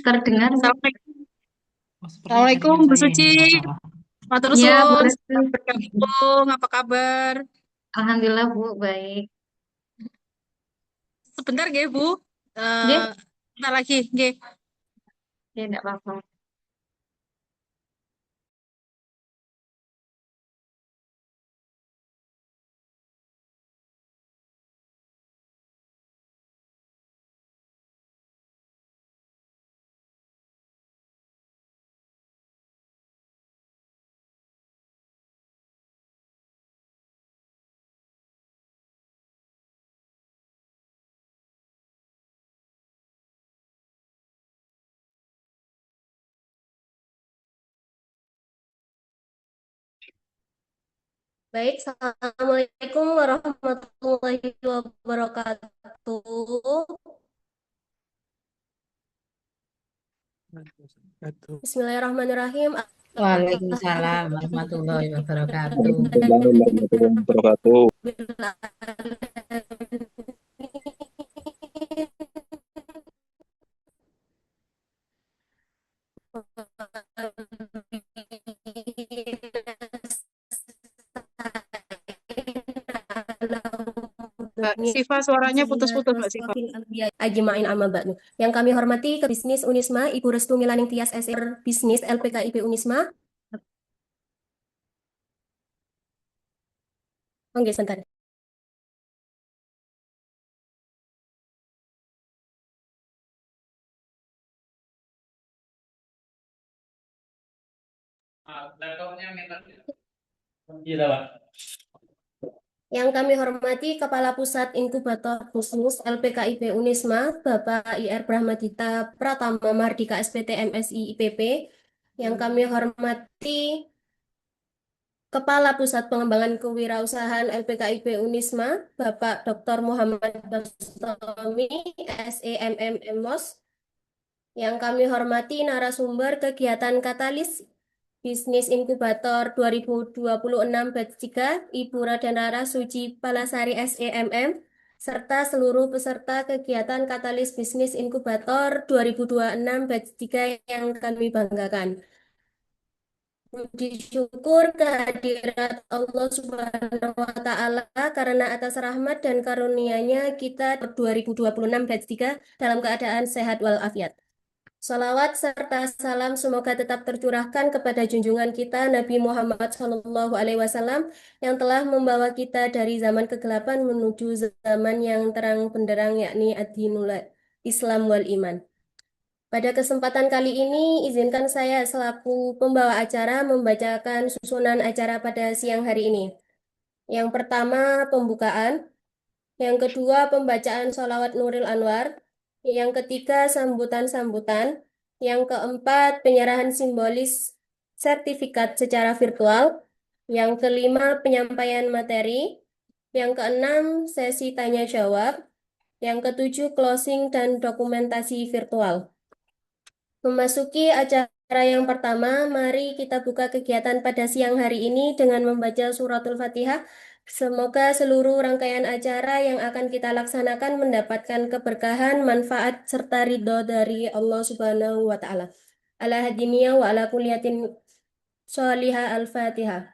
Terdengar, Bu? Assalamualaikum. Oh, sepertinya Assalamualaikum, jaringan Bu saya Suci. ini bermasalah. Matur Ya, suwun, boleh. selamat bergabung. Apa kabar? Alhamdulillah, Bu. Baik. Sebentar, nggih, Bu. Eh, Nggih? Bentar lagi, nggih. Ya, enggak apa-apa. Baik, Assalamualaikum warahmatullahi wabarakatuh. Betul. Bismillahirrahmanirrahim. Waalaikumsalam warahmatullahi wabarakatuh. Alhamdulillah. Warahmatullahi wabarakatuh. Mbak Siva, suaranya putus-putus, Mbak Siva. Ajmain amma ba'du. Yang kami hormati ke Bisnis Unisma, Ibu Restu Milaning Tias SR Bisnis LPKIP Unisma. Oke, sebentar. Iya, Pak. Yang kami hormati Kepala Pusat Inkubator Khusus LPKIP Unisma, Bapak IR Brahmadita Pratama Mardika SPT MSI IPP. Yang kami hormati Kepala Pusat Pengembangan Kewirausahaan LPKIP Unisma, Bapak Dr. Muhammad Bastomi, SEMM MOS. Yang kami hormati narasumber kegiatan Katalis Bisnis Inkubator 2026 Batch 3, Ibu Raden Rara Suci Palasari SEMM, serta seluruh peserta kegiatan Katalis Bisnis Inkubator 2026 Batch 3 yang kami banggakan. Puji syukur kehadirat Allah Subhanahu wa Ta'ala karena atas rahmat dan karunia-Nya kita 2026 batch 3 dalam keadaan sehat walafiat. Salawat serta salam semoga tetap tercurahkan kepada junjungan kita Nabi Muhammad SAW yang telah membawa kita dari zaman kegelapan menuju zaman yang terang benderang yakni ad-dinul Islam wal iman. Pada kesempatan kali ini, izinkan saya selaku pembawa acara membacakan susunan acara pada siang hari ini. Yang pertama, pembukaan. Yang kedua, pembacaan sholawat Nuril Anwar. Yang ketiga, sambutan-sambutan. Yang keempat, penyerahan simbolis sertifikat secara virtual. Yang kelima, penyampaian materi. Yang keenam, sesi tanya jawab. Yang ketujuh, closing dan dokumentasi virtual. Memasuki acara yang pertama, mari kita buka kegiatan pada siang hari ini dengan membaca suratul Fatihah. Semoga seluruh rangkaian acara yang akan kita laksanakan mendapatkan keberkahan, manfaat, serta ridho dari Allah Subhanahu wa Ta'ala. Ala hadiniyah wa ala kuliyatin sholihah al-Fatihah.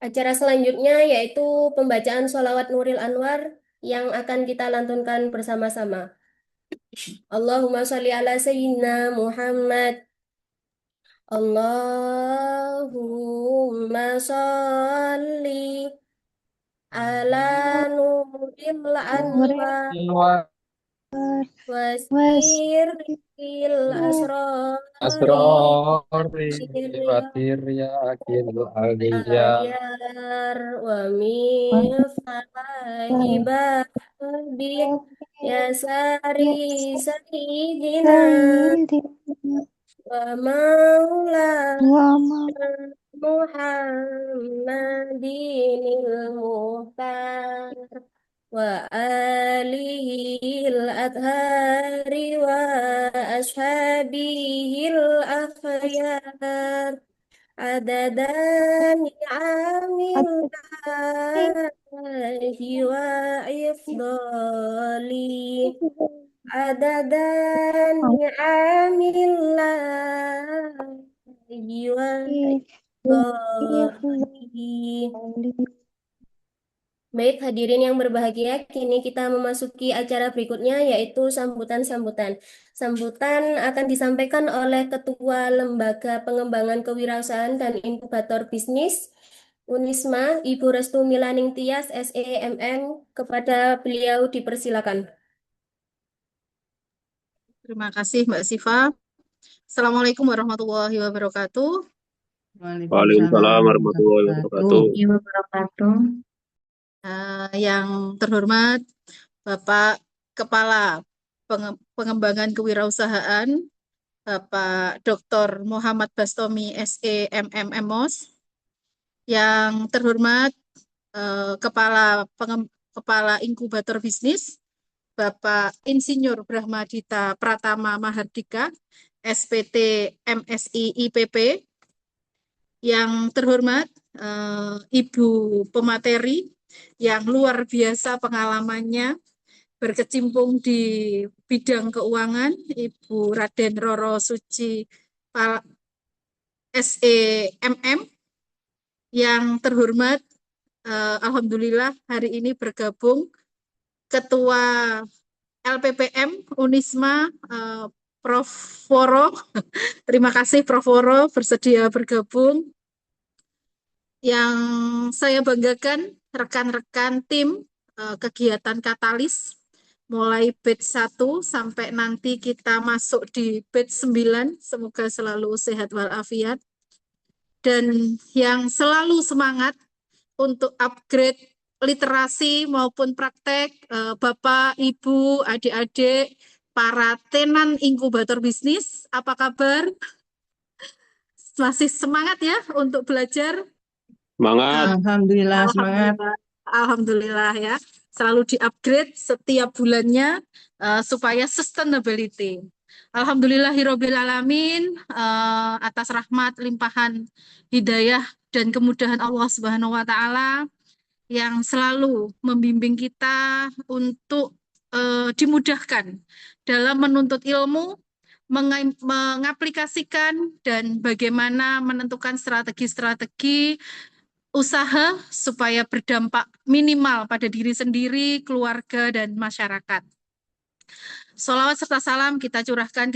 Acara selanjutnya yaitu pembacaan sholawat Nuril Anwar yang akan kita lantunkan bersama-sama. Allahumma sholli ala Sayyidina Muhammad. Allahumma sholli ala Nuril Anwar wasiril asrori Asrori syiril fatir yakin aliyah. ahyar wa mifahi babik ya sari sayyidina wa maulana Muhammadinil Muhtar wa alihil adhari wa ashabihil akhyar adadan ni'amillah وإفضالي عدد نعم الله وإفضاله. Baik, hadirin yang berbahagia, kini kita memasuki acara berikutnya yaitu sambutan-sambutan. Sambutan akan disampaikan oleh Ketua Lembaga Pengembangan Kewirausahaan dan Inkubator Bisnis Unisma, Ibu Restu Milaning Tias, SEMM. Kepada beliau dipersilakan. Terima kasih Mbak Siva. Assalamualaikum warahmatullahi wabarakatuh. Waalaikumsalam warahmatullahi wabarakatuh. Ibu wabarakatuh. Yang terhormat Bapak Kepala Pengembangan Kewirausahaan, Bapak Dr. Muhammad Bastomi, SEMM MOS. Yang terhormat Kepala Inkubator Bisnis, Bapak Insinyur Brahmadita Pratama Mahardika, SPT MSI IPP. Yang terhormat Ibu Pemateri yang luar biasa pengalamannya berkecimpung di bidang keuangan, Ibu Raden Roro Suci SEMM. Yang terhormat alhamdulillah hari ini bergabung Ketua LPPM Unisma, Prof. Foro. Terima kasih Prof. Foro bersedia bergabung. Yang saya banggakan rekan-rekan tim kegiatan Katalis mulai batch 1 sampai nanti kita masuk di batch 9. Semoga selalu sehat walafiat. Dan yang selalu semangat untuk upgrade literasi maupun praktek Bapak, Ibu, adik-adik, para tenan inkubator bisnis, apa kabar? Masih semangat ya untuk belajar? Semangat. Alhamdulillah, semangat. Alhamdulillah ya, selalu di-upgrade setiap bulannya supaya sustainability. Alhamdulillahirabbil alamin, atas rahmat limpahan hidayah dan kemudahan Allah Subhanahu wa taala yang selalu membimbing kita untuk dimudahkan dalam menuntut ilmu, mengaplikasikan dan bagaimana menentukan strategi-strategi usaha supaya berdampak minimal pada diri sendiri, keluarga, dan masyarakat. Sholawat serta salam kita curahkan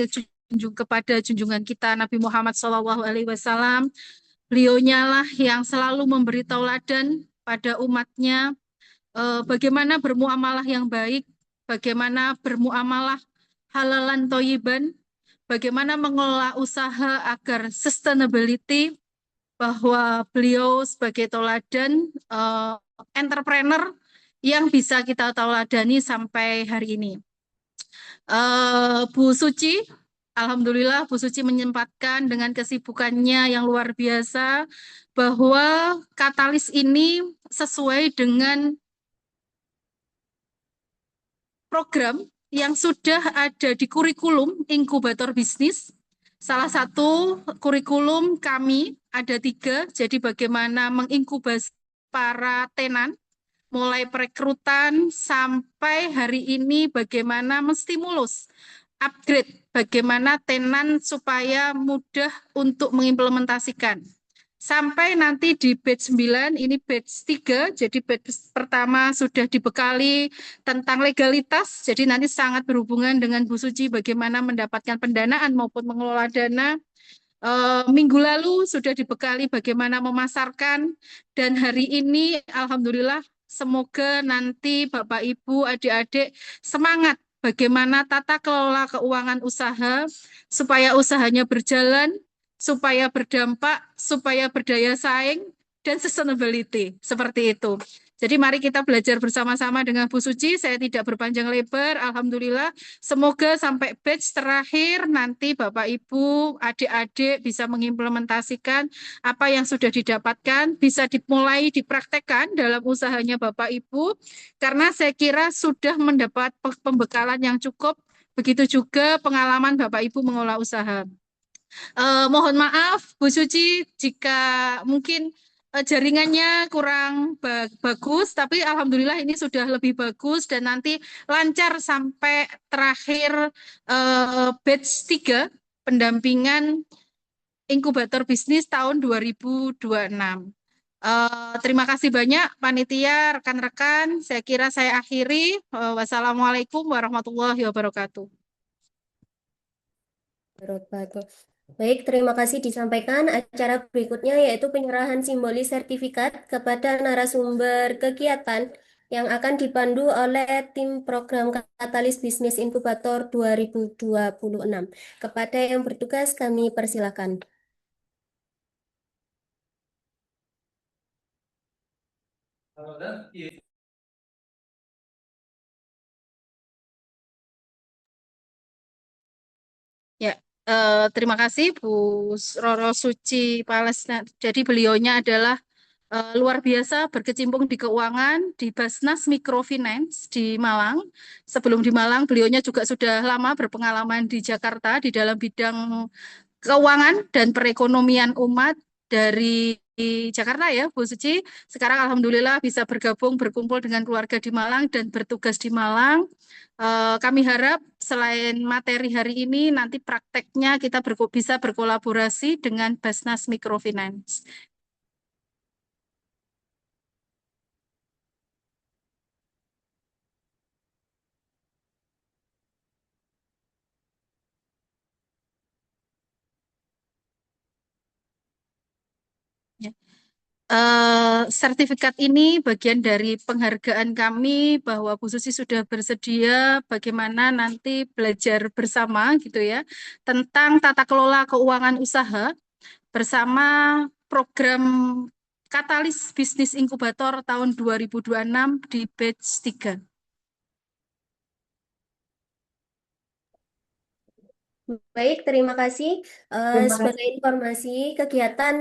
kepada junjungan kita Nabi Muhammad SAW. Beliaunya lah yang selalu memberi tauladan pada umatnya bagaimana bermuamalah yang baik, bagaimana bermuamalah halalan toyiban, bagaimana mengelola usaha agar sustainability, bahwa beliau sebagai tauladan entrepreneur yang bisa kita tauladani sampai hari ini. Bu Suci, alhamdulillah Bu Suci menyempatkan dengan kesibukannya yang luar biasa bahwa Katalis ini sesuai dengan program yang sudah ada di kurikulum inkubator bisnis. Salah satu kurikulum kami ada 3, jadi bagaimana menginkubasi para tenan, mulai perekrutan sampai hari ini bagaimana menstimulus, upgrade, bagaimana tenan supaya mudah untuk mengimplementasikan. Sampai nanti di batch 9, ini batch 3, jadi batch pertama sudah dibekali tentang legalitas, jadi nanti sangat berhubungan dengan Bu Suci bagaimana mendapatkan pendanaan maupun mengelola dana. Minggu lalu sudah dibekali bagaimana memasarkan, dan hari ini alhamdulillah semoga nanti Bapak Ibu adik-adik semangat bagaimana tata kelola keuangan usaha supaya usahanya berjalan, supaya berdampak, supaya berdaya saing, dan sustainability, seperti itu. Jadi mari kita belajar bersama-sama dengan Bu Suci, saya tidak berpanjang lebar, alhamdulillah. Semoga sampai batch terakhir nanti Bapak Ibu, adik-adik bisa mengimplementasikan apa yang sudah didapatkan, bisa dimulai dipraktekkan dalam usahanya Bapak Ibu, karena saya kira sudah mendapat pembekalan yang cukup, begitu juga pengalaman Bapak Ibu mengolah usaha. Mohon maaf Bu Suci jika mungkin jaringannya kurang bagus, tapi alhamdulillah ini sudah lebih bagus dan nanti lancar sampai terakhir batch 3 pendampingan inkubator bisnis tahun 2026. Terima kasih banyak panitia, rekan-rekan. Saya kira saya akhiri. Wassalamualaikum warahmatullahi wabarakatuh. Wabarakatuh. Baik, terima kasih disampaikan. Acara berikutnya yaitu penyerahan simbolis sertifikat kepada narasumber kegiatan yang akan dipandu oleh tim program Katalis Bisnis Inkubator 2026. Kepada yang bertugas kami persilakan. Ya, terima kasih Bu Roro Suci Palesna. Jadi beliaunya adalah luar biasa berkecimpung di keuangan di Basnas Microfinance di Malang. Sebelum di Malang, beliaunya juga sudah lama berpengalaman di Jakarta di dalam bidang keuangan dan perekonomian umat dari Jakarta ya, Bu Suci. Sekarang alhamdulillah bisa bergabung, berkumpul dengan keluarga di Malang dan bertugas di Malang. Kami harap selain materi hari ini, nanti prakteknya kita bisa berkolaborasi dengan Basnas Microfinance. Ya. Sertifikat ini bagian dari penghargaan kami bahwa Bu Susi sudah bersedia bagaimana nanti belajar bersama gitu ya tentang tata kelola keuangan usaha bersama program Katalis Bisnis Inkubator tahun 2026 di batch 3. Baik, terima kasih. Terima kasih. Sebagai informasi, kegiatan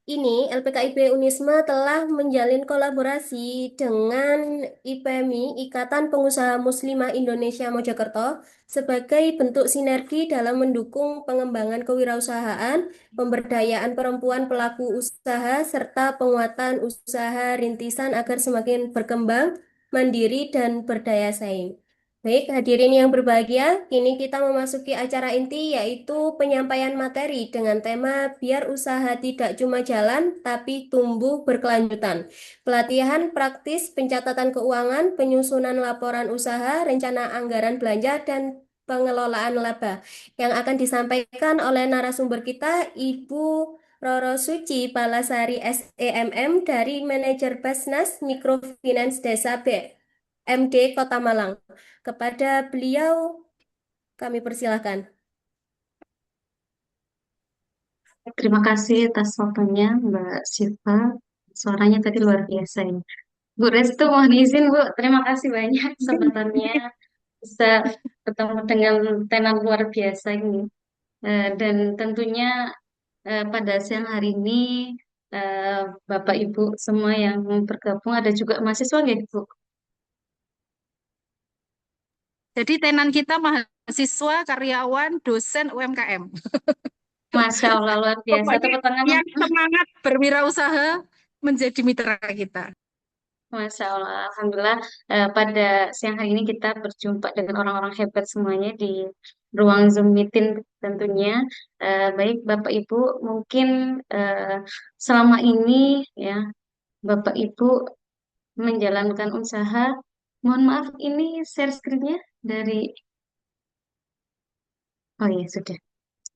ini LPKIP Unisma telah menjalin kolaborasi dengan IPMI, Ikatan Pengusaha Muslimah Indonesia Mojokerto, sebagai bentuk sinergi dalam mendukung pengembangan kewirausahaan, pemberdayaan perempuan pelaku usaha, serta penguatan usaha rintisan agar semakin berkembang, mandiri, dan berdaya saing. Baik, hadirin yang berbahagia, kini kita memasuki acara inti yaitu penyampaian materi dengan tema biar usaha tidak cuma jalan tapi tumbuh berkelanjutan. Pelatihan praktis pencatatan keuangan, penyusunan laporan usaha, rencana anggaran belanja, dan pengelolaan laba yang akan disampaikan oleh narasumber kita Ibu Roro Suci Palasari SEMM dari Manajer Basnas Mikrofinance Desa MD Kota Malang. Kepada beliau kami persilahkan. Terima kasih atas waktunya, Mbak Siva. Suaranya tadi luar biasa ya. Bu Restu, mohon izin Bu, terima kasih banyak kesempatannya bisa bertemu dengan tenan luar biasa ini. Dan tentunya pada siang hari ini eh, Bapak Ibu semua yang bergabung ada juga mahasiswa nggak Bu? Jadi tenan kita mahasiswa, karyawan, dosen, UMKM. Masya Allah luar biasa. Pokoknya Tepuk tangan. yang semangat berwirausaha menjadi mitra kita. Masya Allah, Alhamdulillah pada siang hari ini kita berjumpa dengan orang-orang hebat semuanya di ruang Zoom meeting tentunya. Baik Bapak Ibu, mungkin selama ini ya Bapak Ibu menjalankan usaha. Mohon maaf, ini share screen-nya dari, oh ya sudah.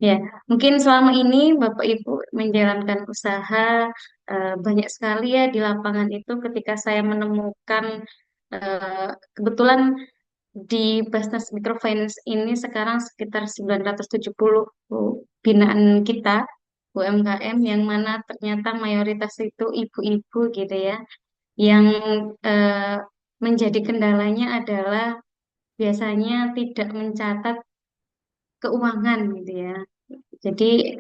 Ya, mungkin selama ini Bapak Ibu menjalankan usaha banyak sekali ya di lapangan itu ketika saya menemukan kebetulan di Basnas Microfinance ini sekarang sekitar 970 binaan kita UMKM yang mana ternyata mayoritas itu ibu-ibu gitu ya yang eh, menjadi kendalanya adalah biasanya tidak mencatat keuangan gitu ya. Jadi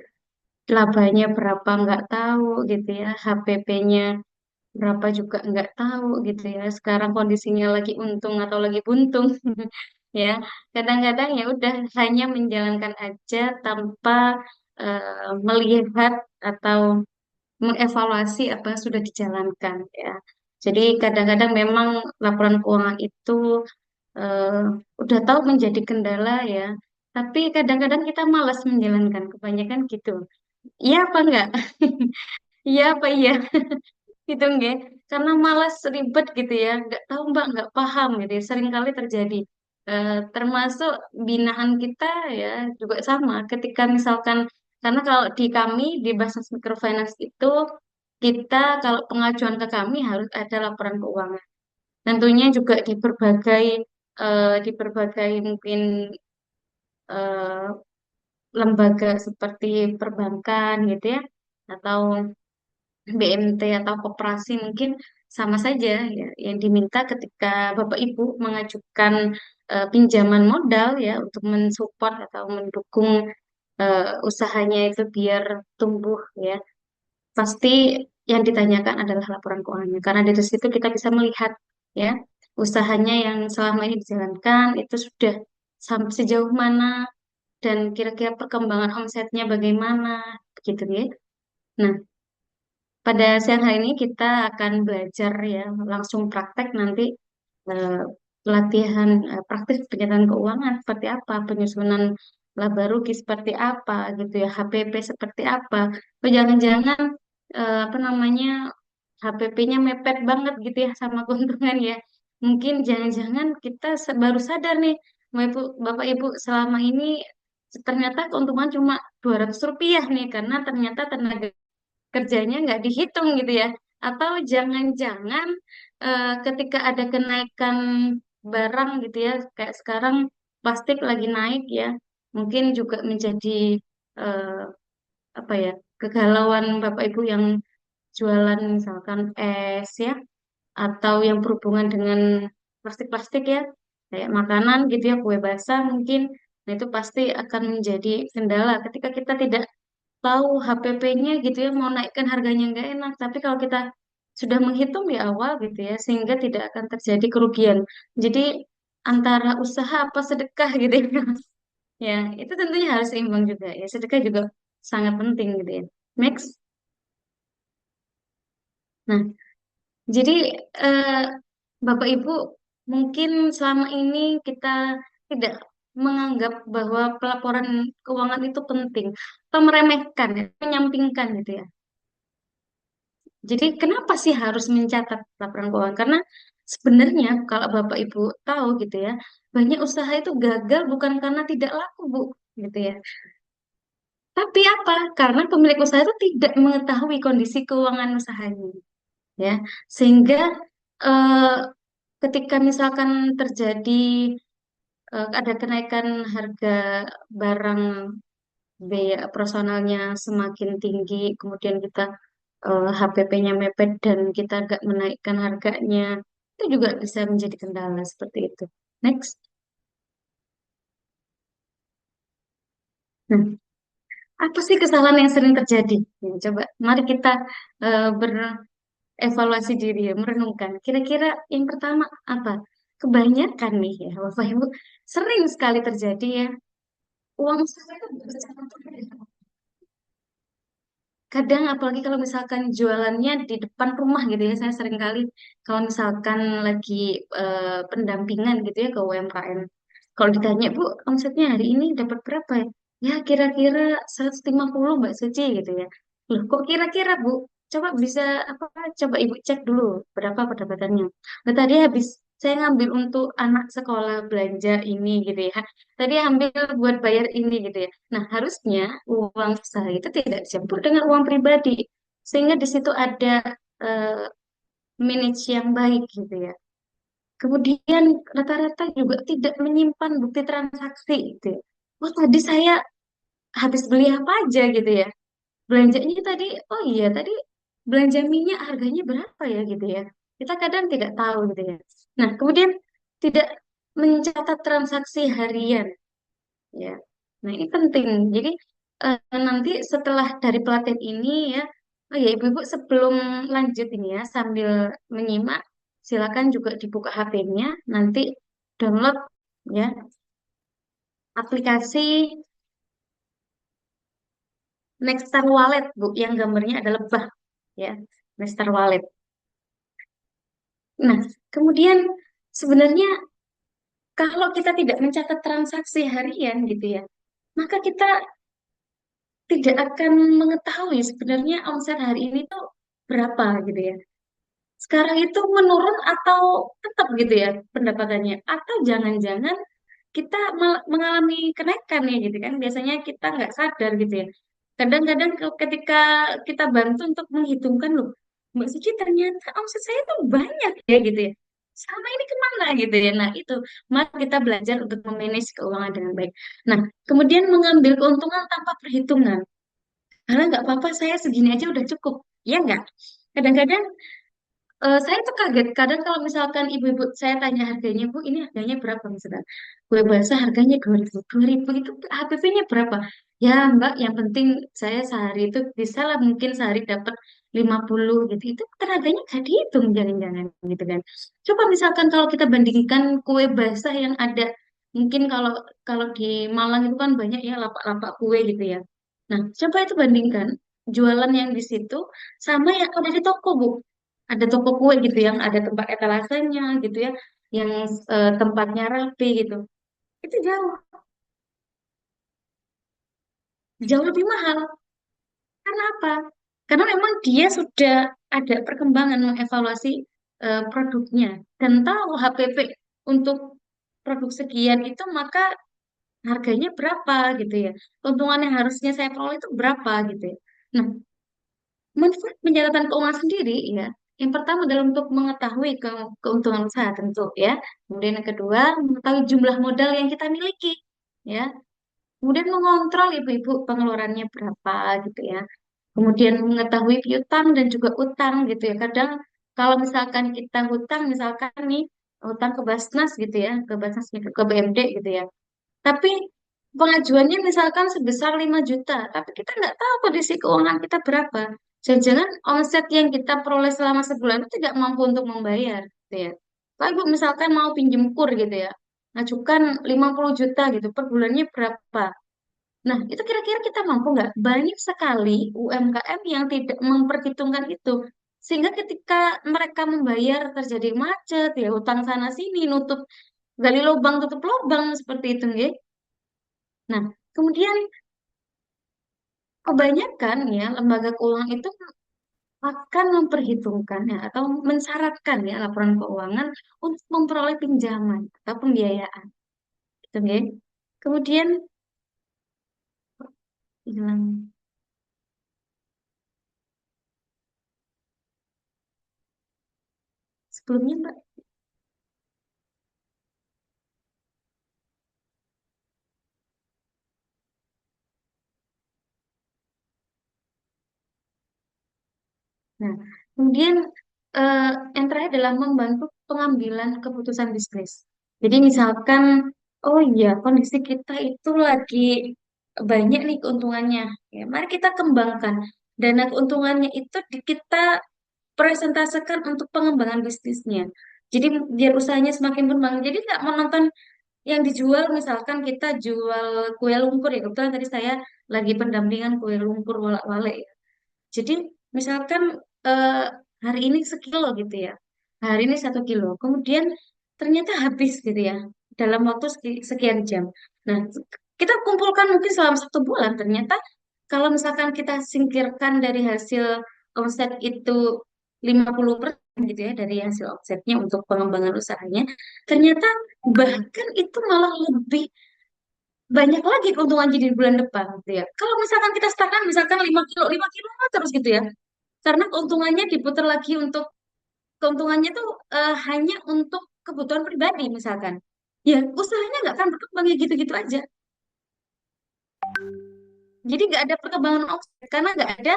labanya berapa nggak tahu gitu ya, HPP-nya berapa juga nggak tahu gitu ya. Sekarang kondisinya lagi untung atau lagi buntung ya. Kadang-kadang ya udah hanya menjalankan aja tanpa melihat atau mengevaluasi apa yang sudah dijalankan ya. Jadi kadang-kadang memang laporan keuangan itu eh, udah tahu menjadi kendala ya, tapi kadang-kadang kita malas menjalankan, kebanyakan gitu. Iya apa enggak? Iya apa iya? Gitu nggak? Karena malas ribet gitu ya, nggak tahu mbak, nggak paham gitu ya. Seringkali terjadi. Termasuk binaan kita ya juga sama. Ketika misalkan, karena kalau di kami di Basnas Microfinance itu kita kalau pengajuan ke kami harus ada laporan keuangan. Tentunya juga di berbagai mungkin eh, lembaga seperti perbankan gitu ya, atau BMT atau koperasi mungkin sama saja ya, yang diminta ketika Bapak Ibu mengajukan pinjaman modal ya untuk mensupport atau mendukung usahanya itu biar tumbuh ya, pasti yang ditanyakan adalah laporan keuangannya, karena dari situ kita bisa melihat ya usahanya yang selama ini dijalankan itu sudah sampai sejauh mana dan kira-kira perkembangan omsetnya bagaimana begitu ya. Nah, pada siang hari ini kita akan belajar ya langsung praktek nanti, eh, pelatihan praktis penyerahan keuangan seperti apa, penyusunan laba rugi seperti apa gitu ya, HPP seperti apa. Oh, jangan-jangan apa namanya HPP-nya mepet banget gitu ya sama keuntungan ya. Mungkin jangan-jangan kita baru sadar nih, Bapak Ibu selama ini ternyata keuntungan cuma Rp200 nih karena ternyata tenaga kerjanya nggak dihitung gitu ya. Atau jangan-jangan ketika ada kenaikan barang gitu ya, kayak sekarang plastik lagi naik ya, mungkin juga menjadi eh, apa ya, kegalauan Bapak Ibu yang jualan misalkan es ya, atau yang berhubungan dengan plastik-plastik ya, kayak makanan gitu ya, kue basah mungkin. Nah, itu pasti akan menjadi kendala ketika kita tidak tahu HPP-nya gitu ya, mau naikkan harganya nggak enak. Tapi kalau kita sudah menghitung di awal gitu ya, sehingga tidak akan terjadi kerugian. Jadi antara usaha apa sedekah gitu ya. Ya, itu tentunya harus seimbang juga ya. Sedekah juga sangat penting gitu ya. Next. Nah, jadi eh, Bapak Ibu mungkin selama ini kita tidak menganggap bahwa pelaporan keuangan itu penting atau meremehkan, ya, menyampingkan gitu ya. Jadi kenapa sih harus mencatat laporan keuangan? Karena sebenarnya kalau Bapak Ibu tahu gitu ya, banyak usaha itu gagal bukan karena tidak laku, Bu, gitu ya. Tapi apa? Karena pemilik usaha itu tidak mengetahui kondisi keuangan usahanya, ya. Sehingga eh, ketika misalkan terjadi ada kenaikan harga barang, biaya personalnya semakin tinggi, kemudian kita HPP-nya mepet dan kita nggak menaikkan harganya, itu juga bisa menjadi kendala seperti itu. Next. Nah, apa sih kesalahan yang sering terjadi? Ya, coba, mari kita berevaluasi diri ya, merenungkan. Kira-kira yang pertama apa? Kebanyakan nih ya, Bapak Ibu, sering sekali terjadi ya, uang usaha itu kadang apalagi kalau misalkan jualannya di depan rumah gitu ya, saya sering kali kalau misalkan lagi pendampingan gitu ya ke UMKM, kalau ditanya, Bu, omsetnya hari ini dapat berapa ya? Ya kira-kira 150 Mbak Suci gitu ya. Loh kok kira-kira, Bu? Coba bisa apa? Coba Ibu cek dulu berapa pendapatannya. Nah, tadi habis saya ngambil untuk anak sekolah belanja ini gitu ya. Tadi ambil buat bayar ini gitu ya. Nah, harusnya uang usaha itu tidak dicampur dengan uang pribadi. Sehingga di situ ada eh, manage yang baik gitu ya. Kemudian rata-rata juga tidak menyimpan bukti transaksi gitu ya. Oh, tadi saya habis beli apa aja gitu ya. Belanjanya tadi, oh iya tadi belanja minyak harganya berapa ya gitu ya. Kita kadang tidak tahu gitu ya. Nah, kemudian tidak mencatat transaksi harian ya. Nah, ini penting. Jadi nanti setelah dari pelatihan ini ya, oh ya Ibu-ibu sebelum lanjut ini ya sambil menyimak, silakan juga dibuka HP-nya, nanti download ya aplikasi Nextar Wallet, Bu, yang gambarnya ada lebah. ya, Mr. Walid. Nah, kemudian sebenarnya kalau kita tidak mencatat transaksi harian gitu ya, maka kita tidak akan mengetahui sebenarnya omset hari ini tuh berapa gitu ya. Sekarang itu menurun atau tetap gitu ya pendapatannya, atau jangan-jangan kita mengalami kenaikan ya gitu kan. Biasanya kita nggak sadar gitu ya. Kadang-kadang ketika kita bantu untuk menghitungkan loh, Mbak Suci ternyata omset saya tuh banyak ya gitu ya. Sama ini kemana gitu ya. Nah itu, mari kita belajar untuk memanage keuangan dengan baik. Nah, kemudian mengambil keuntungan tanpa perhitungan. Karena nggak apa-apa, saya segini aja udah cukup. Ya nggak? Kadang-kadang saya tuh kaget kadang kalau misalkan ibu-ibu saya tanya harganya, Bu, ini harganya berapa misalkan? Kue basah harganya 2.000 itu HPP-nya berapa? Ya, Mbak, yang penting saya sehari itu bisa lah mungkin sehari dapat 50 gitu. Itu tenaganya gak dihitung jangan-jangan gitu kan. Coba misalkan kalau kita bandingkan kue basah yang ada mungkin kalau kalau di Malang itu kan banyak ya lapak-lapak kue gitu ya. Nah, coba itu bandingkan jualan yang di situ sama yang ada di toko, Bu. Ada toko kue gitu yang ada tempat etalasenya gitu ya, yang tempatnya rapi gitu. Itu jauh, jauh lebih mahal. Karena apa? Karena memang dia sudah ada perkembangan mengevaluasi produknya dan tahu HPP untuk produk sekian itu maka harganya berapa gitu ya. Keuntungan yang harusnya saya peroleh itu berapa gitu ya. Nah, manfaat pencatatan keuangan sendiri ya. Yang pertama adalah untuk mengetahui keuntungan usaha tentu ya. Kemudian yang kedua, mengetahui jumlah modal yang kita miliki ya. Kemudian mengontrol ibu-ibu pengeluarannya berapa gitu ya. Kemudian mengetahui piutang dan juga utang gitu ya. Kadang kalau misalkan kita hutang misalkan nih hutang ke Basnas gitu ya, ke Basnas ke BMD gitu ya. Tapi pengajuannya misalkan sebesar 5 juta, tapi kita nggak tahu kondisi keuangan kita berapa. Jangan-jangan omset yang kita peroleh selama sebulan itu tidak mampu untuk membayar, gitu ya. Kalau ibu misalkan mau pinjem kur gitu ya, ngajukan 50 juta gitu, per bulannya berapa? Nah, itu kira-kira kita mampu nggak? Banyak sekali UMKM yang tidak memperhitungkan itu. Sehingga ketika mereka membayar terjadi macet, ya utang sana sini, nutup, gali lubang, tutup lubang, seperti itu, ya. Nah, kemudian kebanyakan ya lembaga keuangan itu akan memperhitungkan ya atau mensyaratkan ya laporan keuangan untuk memperoleh pinjaman atau pembiayaan. Gitu ya. Kemudian hilang sebelumnya Mbak. Nah, kemudian eh, yang terakhir adalah membantu pengambilan keputusan bisnis. Jadi misalkan, oh iya kondisi kita itu lagi banyak nih keuntungannya. Ya, mari kita kembangkan dana keuntungannya itu kita presentasikan untuk pengembangan bisnisnya. Jadi biar usahanya semakin berkembang. Jadi nggak menonton yang dijual, misalkan kita jual kue lumpur ya. Kebetulan tadi saya lagi pendampingan kue lumpur walak-walik ya. Jadi misalkan eh, hari ini sekilo gitu ya, hari ini 1 kilo, kemudian ternyata habis gitu ya dalam waktu sekian jam. Nah, kita kumpulkan mungkin selama 1 bulan. Ternyata kalau misalkan kita singkirkan dari hasil omset itu 50% gitu ya dari hasil omsetnya untuk pengembangan usahanya, ternyata bahkan itu malah lebih banyak lagi keuntungan jadi di bulan depan gitu ya. Kalau misalkan kita stagnan misalkan 5 kilo terus gitu ya. Karena keuntungannya diputar lagi untuk keuntungannya tuh hanya untuk kebutuhan pribadi misalkan. Ya, usahanya nggak akan berkembang ya gitu-gitu aja. Jadi nggak ada perkembangan omset karena nggak ada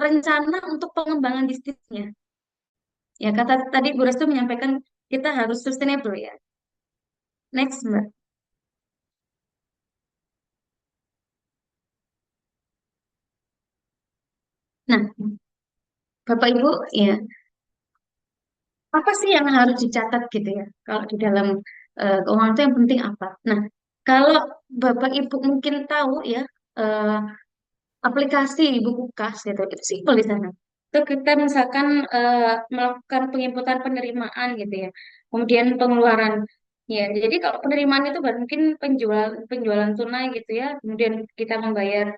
rencana untuk pengembangan bisnisnya. Ya, kata tadi Bu Restu menyampaikan kita harus sustainable ya. Next, Mbak. Nah, Bapak Ibu, ya, apa sih yang harus dicatat gitu ya? Kalau di dalam keuangan itu yang penting apa? Nah, kalau Bapak Ibu mungkin tahu ya, aplikasi buku kas gitu, itu simpel di sana. Itu kita misalkan melakukan penginputan penerimaan gitu ya. Kemudian pengeluaran. Ya, jadi kalau penerimaan itu mungkin penjualan penjualan tunai gitu ya. Kemudian kita membayar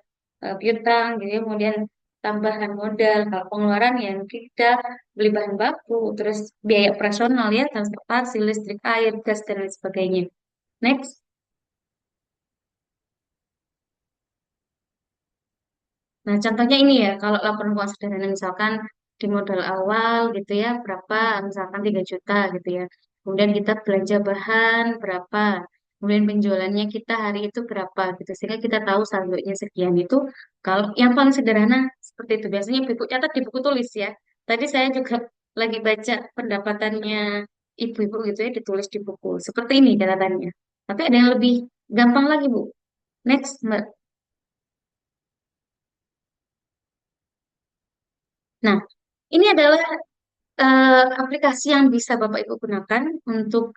piutang gitu ya. Kemudian tambahan modal. Kalau pengeluaran ya mungkin kita beli bahan baku, terus biaya operasional ya, transportasi, listrik, air, gas dan lain sebagainya. Next. Nah, contohnya ini ya, kalau laporan keuangan sederhana misalkan di modal awal gitu ya, berapa, misalkan 3 juta gitu ya. Kemudian kita belanja bahan berapa, kemudian penjualannya kita hari itu berapa gitu. Sehingga kita tahu saldonya sekian itu, kalau yang paling sederhana seperti itu. Biasanya buku catat di buku tulis ya. Tadi saya juga lagi baca pendapatannya ibu-ibu gitu ya, ditulis di buku. Seperti ini catatannya. Tapi ada yang lebih gampang lagi, Bu. Next, Mbak. Nah, ini adalah aplikasi yang bisa Bapak Ibu gunakan untuk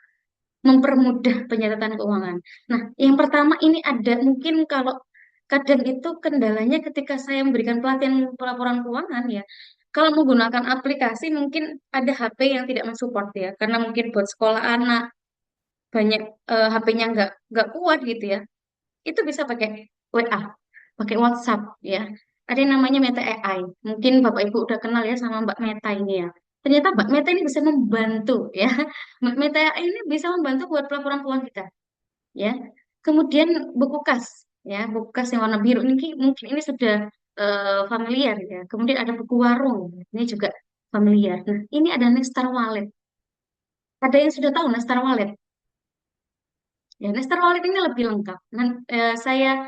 mempermudah pencatatan keuangan. Nah, yang pertama ini ada mungkin kalau kadang itu kendalanya ketika saya memberikan pelatihan pelaporan keuangan ya. Kalau menggunakan aplikasi mungkin ada HP yang tidak mensupport ya, karena mungkin buat sekolah anak banyak HP-nya nggak kuat gitu ya. Itu bisa pakai WA, pakai WhatsApp ya. Ada yang namanya Meta AI. Mungkin Bapak Ibu udah kenal ya sama Mbak Meta ini ya. Ternyata Mbak Meta ini bisa membantu ya. Mbak Meta AI ini bisa membantu buat pelaporan keuangan kita ya. Kemudian buku kas ya, buku kas yang warna biru ini mungkin ini sudah familiar ya. Kemudian ada buku warung, ini juga familiar. Nah, ini ada Nestar Wallet. Ada yang sudah tahu Nestar Wallet? Ya, Nestar Wallet ini lebih lengkap. Saya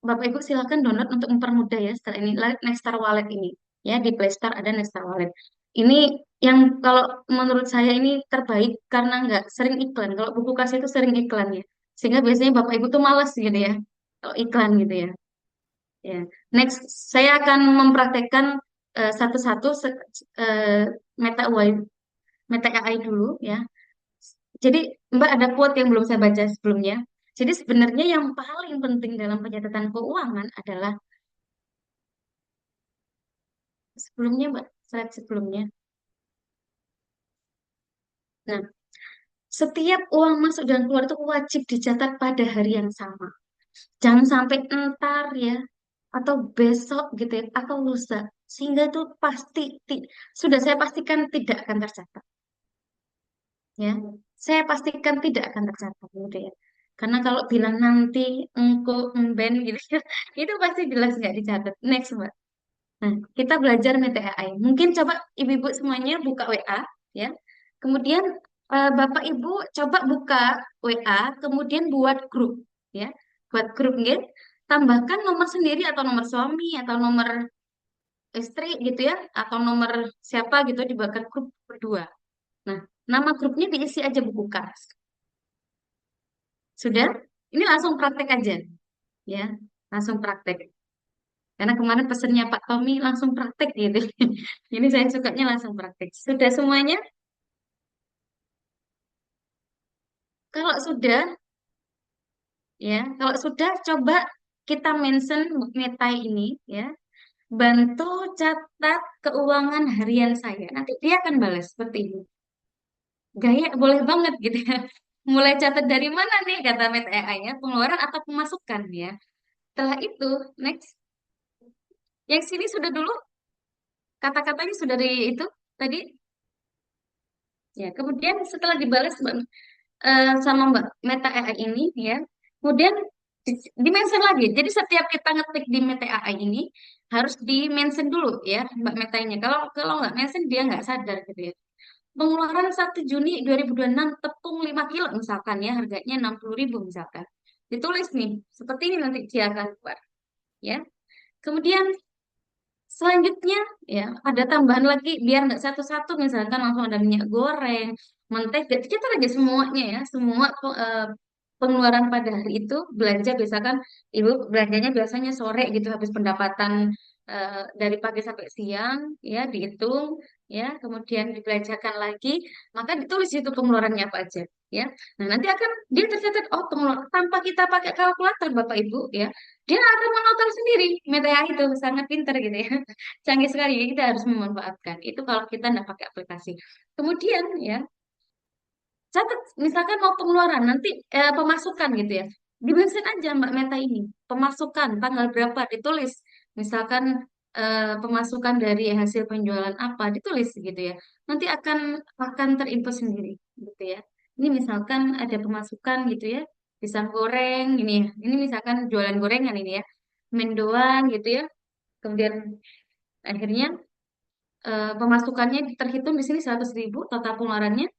Bapak Ibu silakan download untuk mempermudah ya setelah ini Nextar Wallet ini ya di Play Store ada Nextar Wallet. Ini yang kalau menurut saya ini terbaik karena nggak sering iklan. Kalau buku kas itu sering iklan ya, sehingga biasanya Bapak Ibu tuh malas gitu ya kalau iklan gitu ya. Ya. Next saya akan mempraktekkan satu-satu eh, Meta AI, Meta AI dulu ya. Jadi Mbak ada quote yang belum saya baca sebelumnya. Jadi sebenarnya yang paling penting dalam pencatatan keuangan adalah sebelumnya, Mbak, slide sebelumnya. Nah, setiap uang masuk dan keluar itu wajib dicatat pada hari yang sama. Jangan sampai entar ya, atau besok gitu ya, atau lusa. Sehingga itu pasti, sudah saya pastikan tidak akan tercatat. Ya, saya pastikan tidak akan tercatat gitu ya. Karena kalau bilang nanti, engko, emben gitu ya, itu pasti jelas nggak dicatat. Next, Mbak. Nah, kita belajar Meta AI. Mungkin coba ibu-ibu semuanya buka WA, ya. Kemudian Bapak Ibu coba buka WA, kemudian buat grup, ya. Buat grup, gitu. Tambahkan nomor sendiri atau nomor suami atau nomor istri gitu ya, atau nomor siapa gitu dibuat grup berdua. Nah, nama grupnya diisi aja buku kas. Sudah? Ini langsung praktek aja, ya. Langsung praktek. Karena kemarin pesennya Pak Tommy langsung praktek gitu. Ini saya sukanya langsung praktek. Sudah semuanya? Kalau sudah, ya, kalau sudah coba kita mention Meta ini, ya, bantu catat keuangan harian saya. Nanti dia akan balas seperti ini. Gaya boleh banget gitu ya. Mulai catat dari mana nih kata Meta AI ya, pengeluaran atau pemasukan ya. Setelah itu, next. Yang sini sudah dulu kata-katanya sudah di itu tadi. Ya, kemudian setelah dibalas sama Mbak Meta AI ini ya. Kemudian di-mention lagi. Jadi setiap kita ngetik di Meta AI ini harus di-mention dulu ya Mbak Metanya. Kalau kalau nggak mention dia nggak sadar gitu ya. Pengeluaran 1 Juni 2026 tepung 5 kilo misalkan ya harganya 60.000 misalkan. Ditulis nih seperti ini nanti dia akan keluar ya. Kemudian selanjutnya ya ada tambahan lagi biar nggak satu-satu misalkan langsung ada minyak goreng, mentega, kita aja semuanya ya, semua pengeluaran pada hari itu belanja misalkan ibu belanjanya biasanya sore gitu habis pendapatan dari pagi sampai siang ya dihitung ya, kemudian dibelanjakan lagi, maka ditulis itu pengeluarannya apa aja, ya. Nah, nanti akan dia tercatat, oh pengeluaran tanpa kita pakai kalkulator, Bapak Ibu, ya, dia akan menotal sendiri. Metea itu sangat pintar gitu ya, canggih sekali. Kita harus memanfaatkan itu kalau kita nggak pakai aplikasi. Kemudian ya, catat misalkan mau pengeluaran nanti pemasukan gitu ya. Dimention aja Mbak Meta ini. Pemasukan tanggal berapa ditulis. Misalkan pemasukan dari hasil penjualan apa ditulis gitu ya. Nanti akan terinfo sendiri gitu ya. Ini misalkan ada pemasukan gitu ya. Pisang goreng ini ya. Ini misalkan jualan gorengan ini ya. Mendoan gitu ya. Kemudian akhirnya pemasukannya terhitung di sini 100.000, total pengeluarannya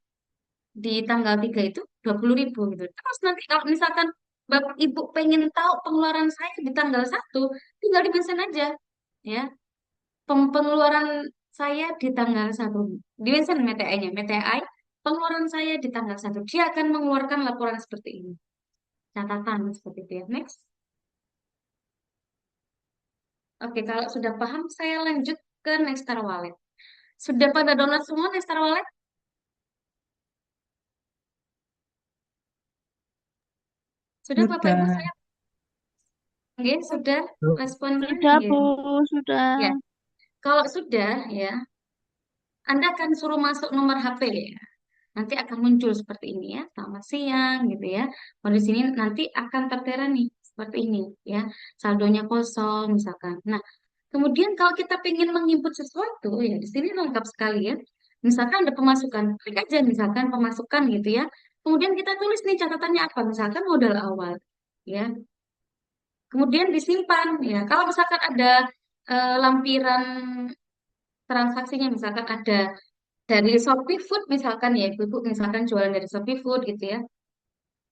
di tanggal 3 itu 20.000 gitu. Terus nanti kalau misalkan Bapak Ibu pengen tahu pengeluaran saya di tanggal 1, tinggal di-mention aja. Ya, pengeluaran saya di tanggal 1. Di-mention MTI-nya, MTI, pengeluaran saya di tanggal 1. Dia akan mengeluarkan laporan seperti ini. Catatan seperti itu ya. Next. Oke, kalau sudah paham, saya lanjut ke Nextara Wallet. Sudah pada download semua Nextara Wallet? Sudah Bapak Ibu Sudah. saya? Oke, sudah responnya? Sudah, Oke. Bu, sudah. Ya, kalau sudah ya, Anda akan suruh masuk nomor HP ya. Nanti akan muncul seperti ini ya, selamat siang gitu ya. Oh, di sini nanti akan tertera nih seperti ini ya, saldonya kosong misalkan. Nah, kemudian kalau kita ingin menginput sesuatu ya, di sini lengkap sekali ya. Misalkan ada pemasukan, klik aja misalkan pemasukan gitu ya. Kemudian kita tulis nih catatannya apa, misalkan modal awal ya. Kemudian disimpan ya. Kalau misalkan ada lampiran transaksinya, misalkan ada dari Shopee Food misalkan ya, ibu misalkan jualan dari Shopee Food gitu ya,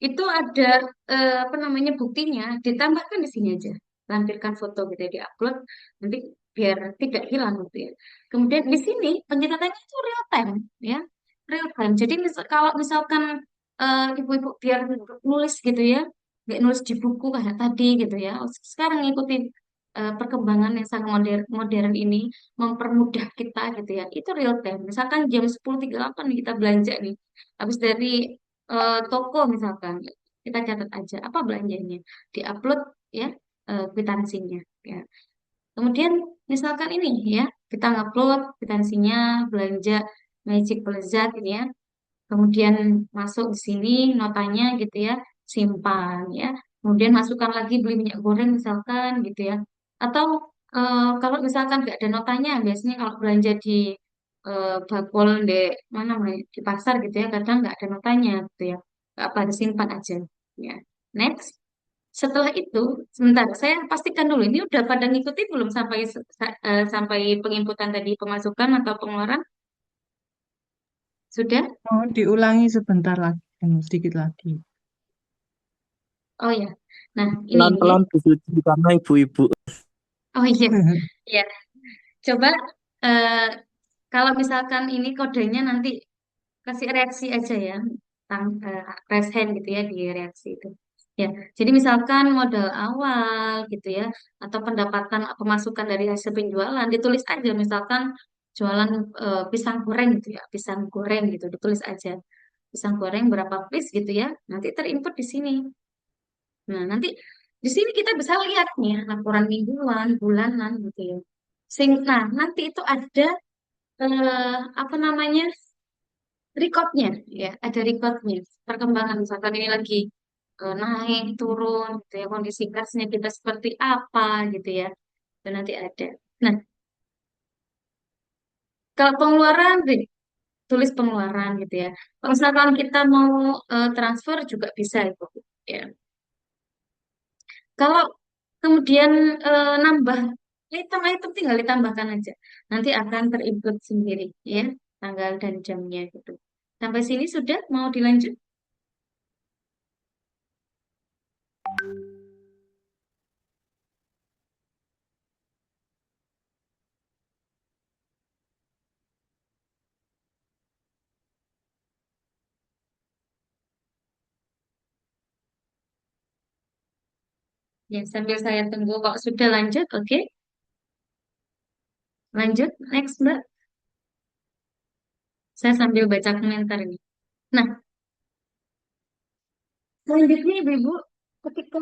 itu ada apa namanya buktinya, ditambahkan di sini aja, lampirkan foto gitu ya, diupload nanti biar tidak hilang gitu ya. Kemudian di sini pencatatannya itu real time ya, real time. Jadi kalau misalkan ibu-ibu biar nulis gitu ya, nggak nulis di buku kayak tadi gitu ya. Sekarang ngikutin perkembangan yang sangat modern ini mempermudah kita gitu ya. Itu real time. Misalkan jam 10.38 nih kita belanja nih. Habis dari toko misalkan kita catat aja apa belanjanya, diupload ya kwitansinya ya. Kemudian misalkan ini ya, kita ngupload kwitansinya belanja Magic Plaza ini ya. Kemudian masuk di sini notanya gitu ya, simpan ya. Kemudian masukkan lagi beli minyak goreng misalkan gitu ya. Atau kalau misalkan nggak ada notanya, biasanya kalau belanja di bakul di mana namanya, di pasar gitu ya, kadang nggak ada notanya gitu ya. Nggak apa, disimpan aja ya. Next. Setelah itu, sebentar, saya pastikan dulu ini udah pada ngikuti belum sampai penginputan tadi pemasukan atau pengeluaran? Sudah? Oh, diulangi sebentar lagi, sedikit lagi. Oh ya. Nah, ini ya. Pelan-pelan Bu Suci karena ibu-ibu. Oh iya. Ya. Coba eh, kalau misalkan ini kodenya nanti kasih reaksi aja ya. Raise hand gitu ya di reaksi itu. Ya. Jadi misalkan modal awal gitu ya atau pendapatan pemasukan dari hasil penjualan ditulis aja misalkan jualan pisang goreng gitu ya. Pisang goreng gitu ditulis aja. Pisang goreng berapa piece gitu ya. Nanti terinput di sini. Nah, nanti di sini kita bisa lihat nih ya, laporan mingguan, bulanan gitu ya. Nah, nanti itu ada apa namanya recordnya ya, ada recordnya. Perkembangan misalkan ini lagi naik, turun, gitu ya, kondisi kasnya kita seperti apa gitu ya. Dan nanti ada. Nah, kalau pengeluaran, tulis pengeluaran gitu ya. Kalau misalkan kita mau transfer juga bisa itu. Ya. Kalau kemudian nambah item-item tinggal ditambahkan aja. Nanti akan terinput sendiri ya, tanggal dan jamnya gitu. Sampai sini sudah mau dilanjut? Ya, sambil saya tunggu kalau sudah lanjut, oke. Lanjut, next Mbak. Saya sambil baca komentar ini. Nah, selanjutnya Ibu-ibu, ketika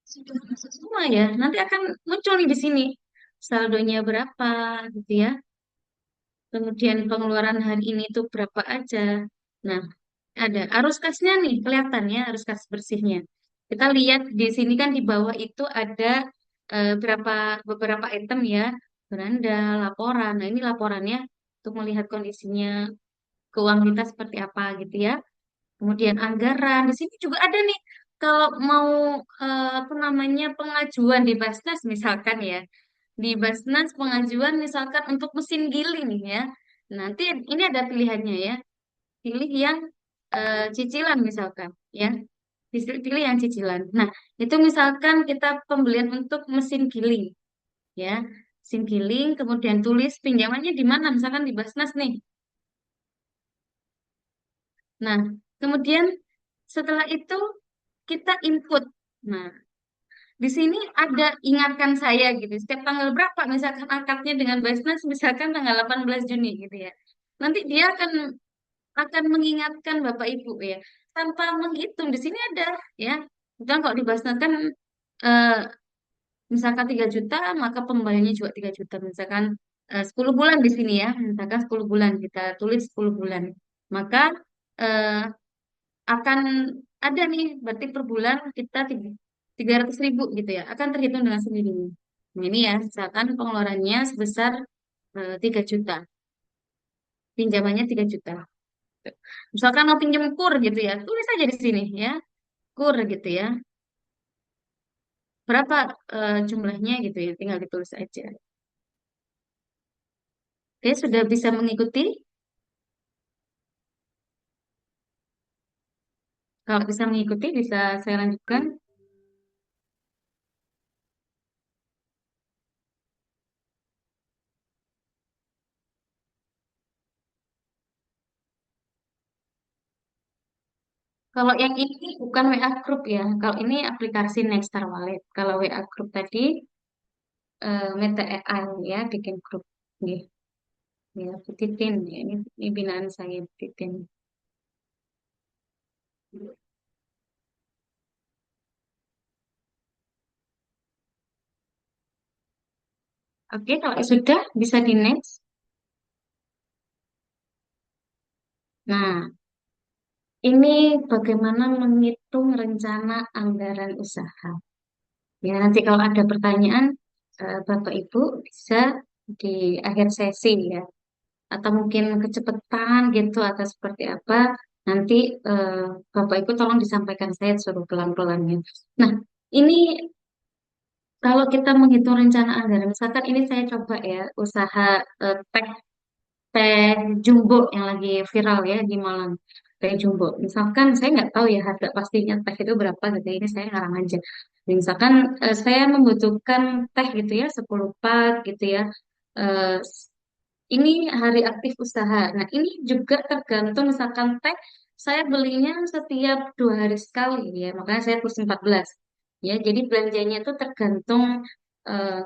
sudah masuk semua ya, nanti akan muncul nih di sini saldonya berapa gitu ya. Kemudian pengeluaran hari ini tuh berapa aja. Nah, ada arus kasnya nih, kelihatan ya arus kas bersihnya. Kita lihat di sini kan di bawah itu ada beberapa item ya, beranda, laporan. Nah, ini laporannya untuk melihat kondisinya keuangan kita seperti apa gitu ya. Kemudian anggaran, di sini juga ada nih. Kalau mau apa namanya pengajuan di Basnas misalkan ya, di Basnas pengajuan misalkan untuk mesin giling ya. Nanti ini ada pilihannya ya, pilih yang cicilan misalkan ya, pilih yang cicilan. Nah itu misalkan kita pembelian untuk mesin giling ya, mesin giling, kemudian tulis pinjamannya di mana, misalkan di Basnas nih. Nah kemudian setelah itu kita input. Nah, di sini ada ingatkan saya gitu. Setiap tanggal berapa, misalkan akadnya dengan Basnas, misalkan tanggal 18 Juni gitu ya. Nanti dia akan mengingatkan Bapak Ibu ya, tanpa menghitung. Di sini ada ya. Kan kalau di Basnas kan eh, misalkan 3 juta, maka pembayarannya juga 3 juta. Misalkan 10 bulan di sini ya. Misalkan 10 bulan kita tulis 10 bulan. Maka eh, akan ada nih, berarti per bulan kita 300.000 gitu ya, akan terhitung dengan sendirinya. Nah ini ya, misalkan pengeluarannya sebesar 3 juta, pinjamannya 3 juta. Misalkan mau pinjam kur gitu ya, tulis aja di sini ya, kur gitu ya. Berapa jumlahnya gitu ya, tinggal ditulis aja. Oke, sudah bisa mengikuti? Kalau bisa mengikuti, bisa saya lanjutkan. Kalau yang ini bukan WA Group ya. Kalau ini aplikasi Nextar Wallet. Kalau WA Group tadi Meta AI ya, bikin grup. Nggih, ya, Bu Titin. Ya, ini binaan saya, Bu Titin. Oke, kalau sudah bisa di next. Nah, ini bagaimana menghitung rencana anggaran usaha. Ya, nanti kalau ada pertanyaan, Bapak Ibu bisa di akhir sesi ya. Atau mungkin kecepatan gitu atau seperti apa. Nanti eh, Bapak Ibu tolong disampaikan, saya suruh pelan-pelannya. Nah, ini kalau kita menghitung rencana anggaran, misalkan ini saya coba ya, usaha teh teh jumbo yang lagi viral ya di Malang, teh jumbo. Misalkan saya nggak tahu ya harga pastinya teh itu berapa gitu, ini saya ngarang aja. Misalkan saya membutuhkan teh gitu ya, 10 pak gitu ya. Eh, ini hari aktif usaha. Nah, ini juga tergantung misalkan teh saya belinya setiap 2 hari sekali ya, makanya saya plus 14. Ya, jadi belanjanya itu tergantung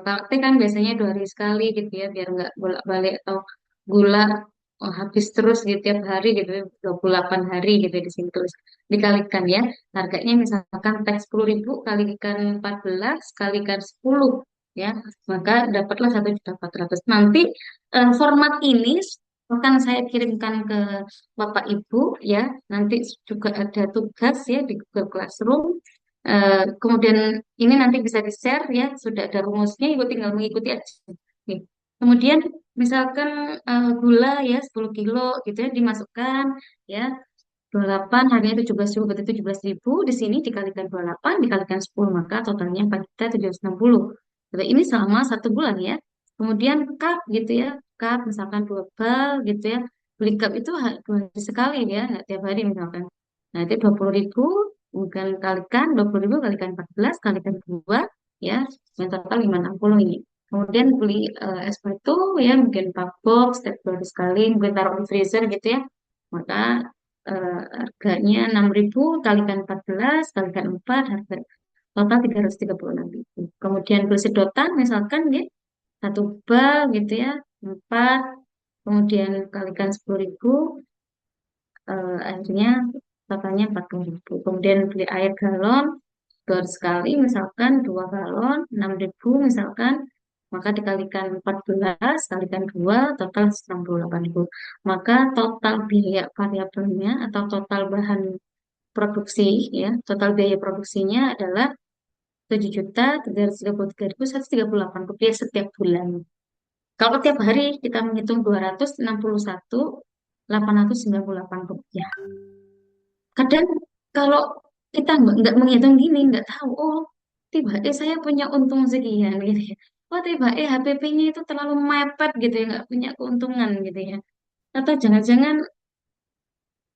kalau teh kan biasanya 2 hari sekali gitu ya, biar nggak bolak-balik atau gula habis terus gitu tiap hari gitu ya, 28 hari gitu ya, di sini terus dikalikan ya. Harganya misalkan teh 10.000 kalikan 14 kalikan 10 ya, maka dapatlah 1.400.000. Nanti format ini akan saya kirimkan ke Bapak Ibu ya. Nanti juga ada tugas ya di Google Classroom. Kemudian ini nanti bisa di-share ya, sudah ada rumusnya, Ibu tinggal mengikuti aja. Oke. Kemudian misalkan gula ya 10 kilo gitu ya dimasukkan ya, 28 harganya 17.000 berarti 17.000 di sini dikalikan 28 dikalikan 10 maka totalnya Pak kita 760. Jadi ini selama 1 bulan ya. Kemudian cup gitu ya, cup misalkan 2 bal gitu ya. Beli cup itu 2 hari sekali ya, nggak tiap hari misalkan. Nah itu 20.000, bukan kalikan 20.000 kalikan 14 kalikan 2 ya, yang total 560 ini. Kemudian beli espresso ya, mungkin 4 box setiap 2 hari sekali, mungkin taruh di freezer gitu ya. Maka harganya 6.000 kalikan 14 kalikan 4 harga total 336.000. Kemudian beli sedotan misalkan ya 1 bal gitu ya 4 kemudian kalikan 10.000, akhirnya totalnya 40.000. Kemudian beli air galon 200 kali, misalkan 2 galon, 6.000 misalkan, maka dikalikan 14, kalikan 2, total 68.000. Maka total biaya variabelnya atau total bahan produksi, ya, total biaya produksinya adalah 7.333.138 rupiah setiap bulan. Kalau tiap hari kita menghitung 261.898 rupiah. Kadang kalau kita nggak menghitung gini, nggak tahu, oh tiba saya punya untung sekian gitu ya. Oh tiba HPP-nya itu terlalu mepet gitu ya, nggak punya keuntungan gitu ya. Atau jangan-jangan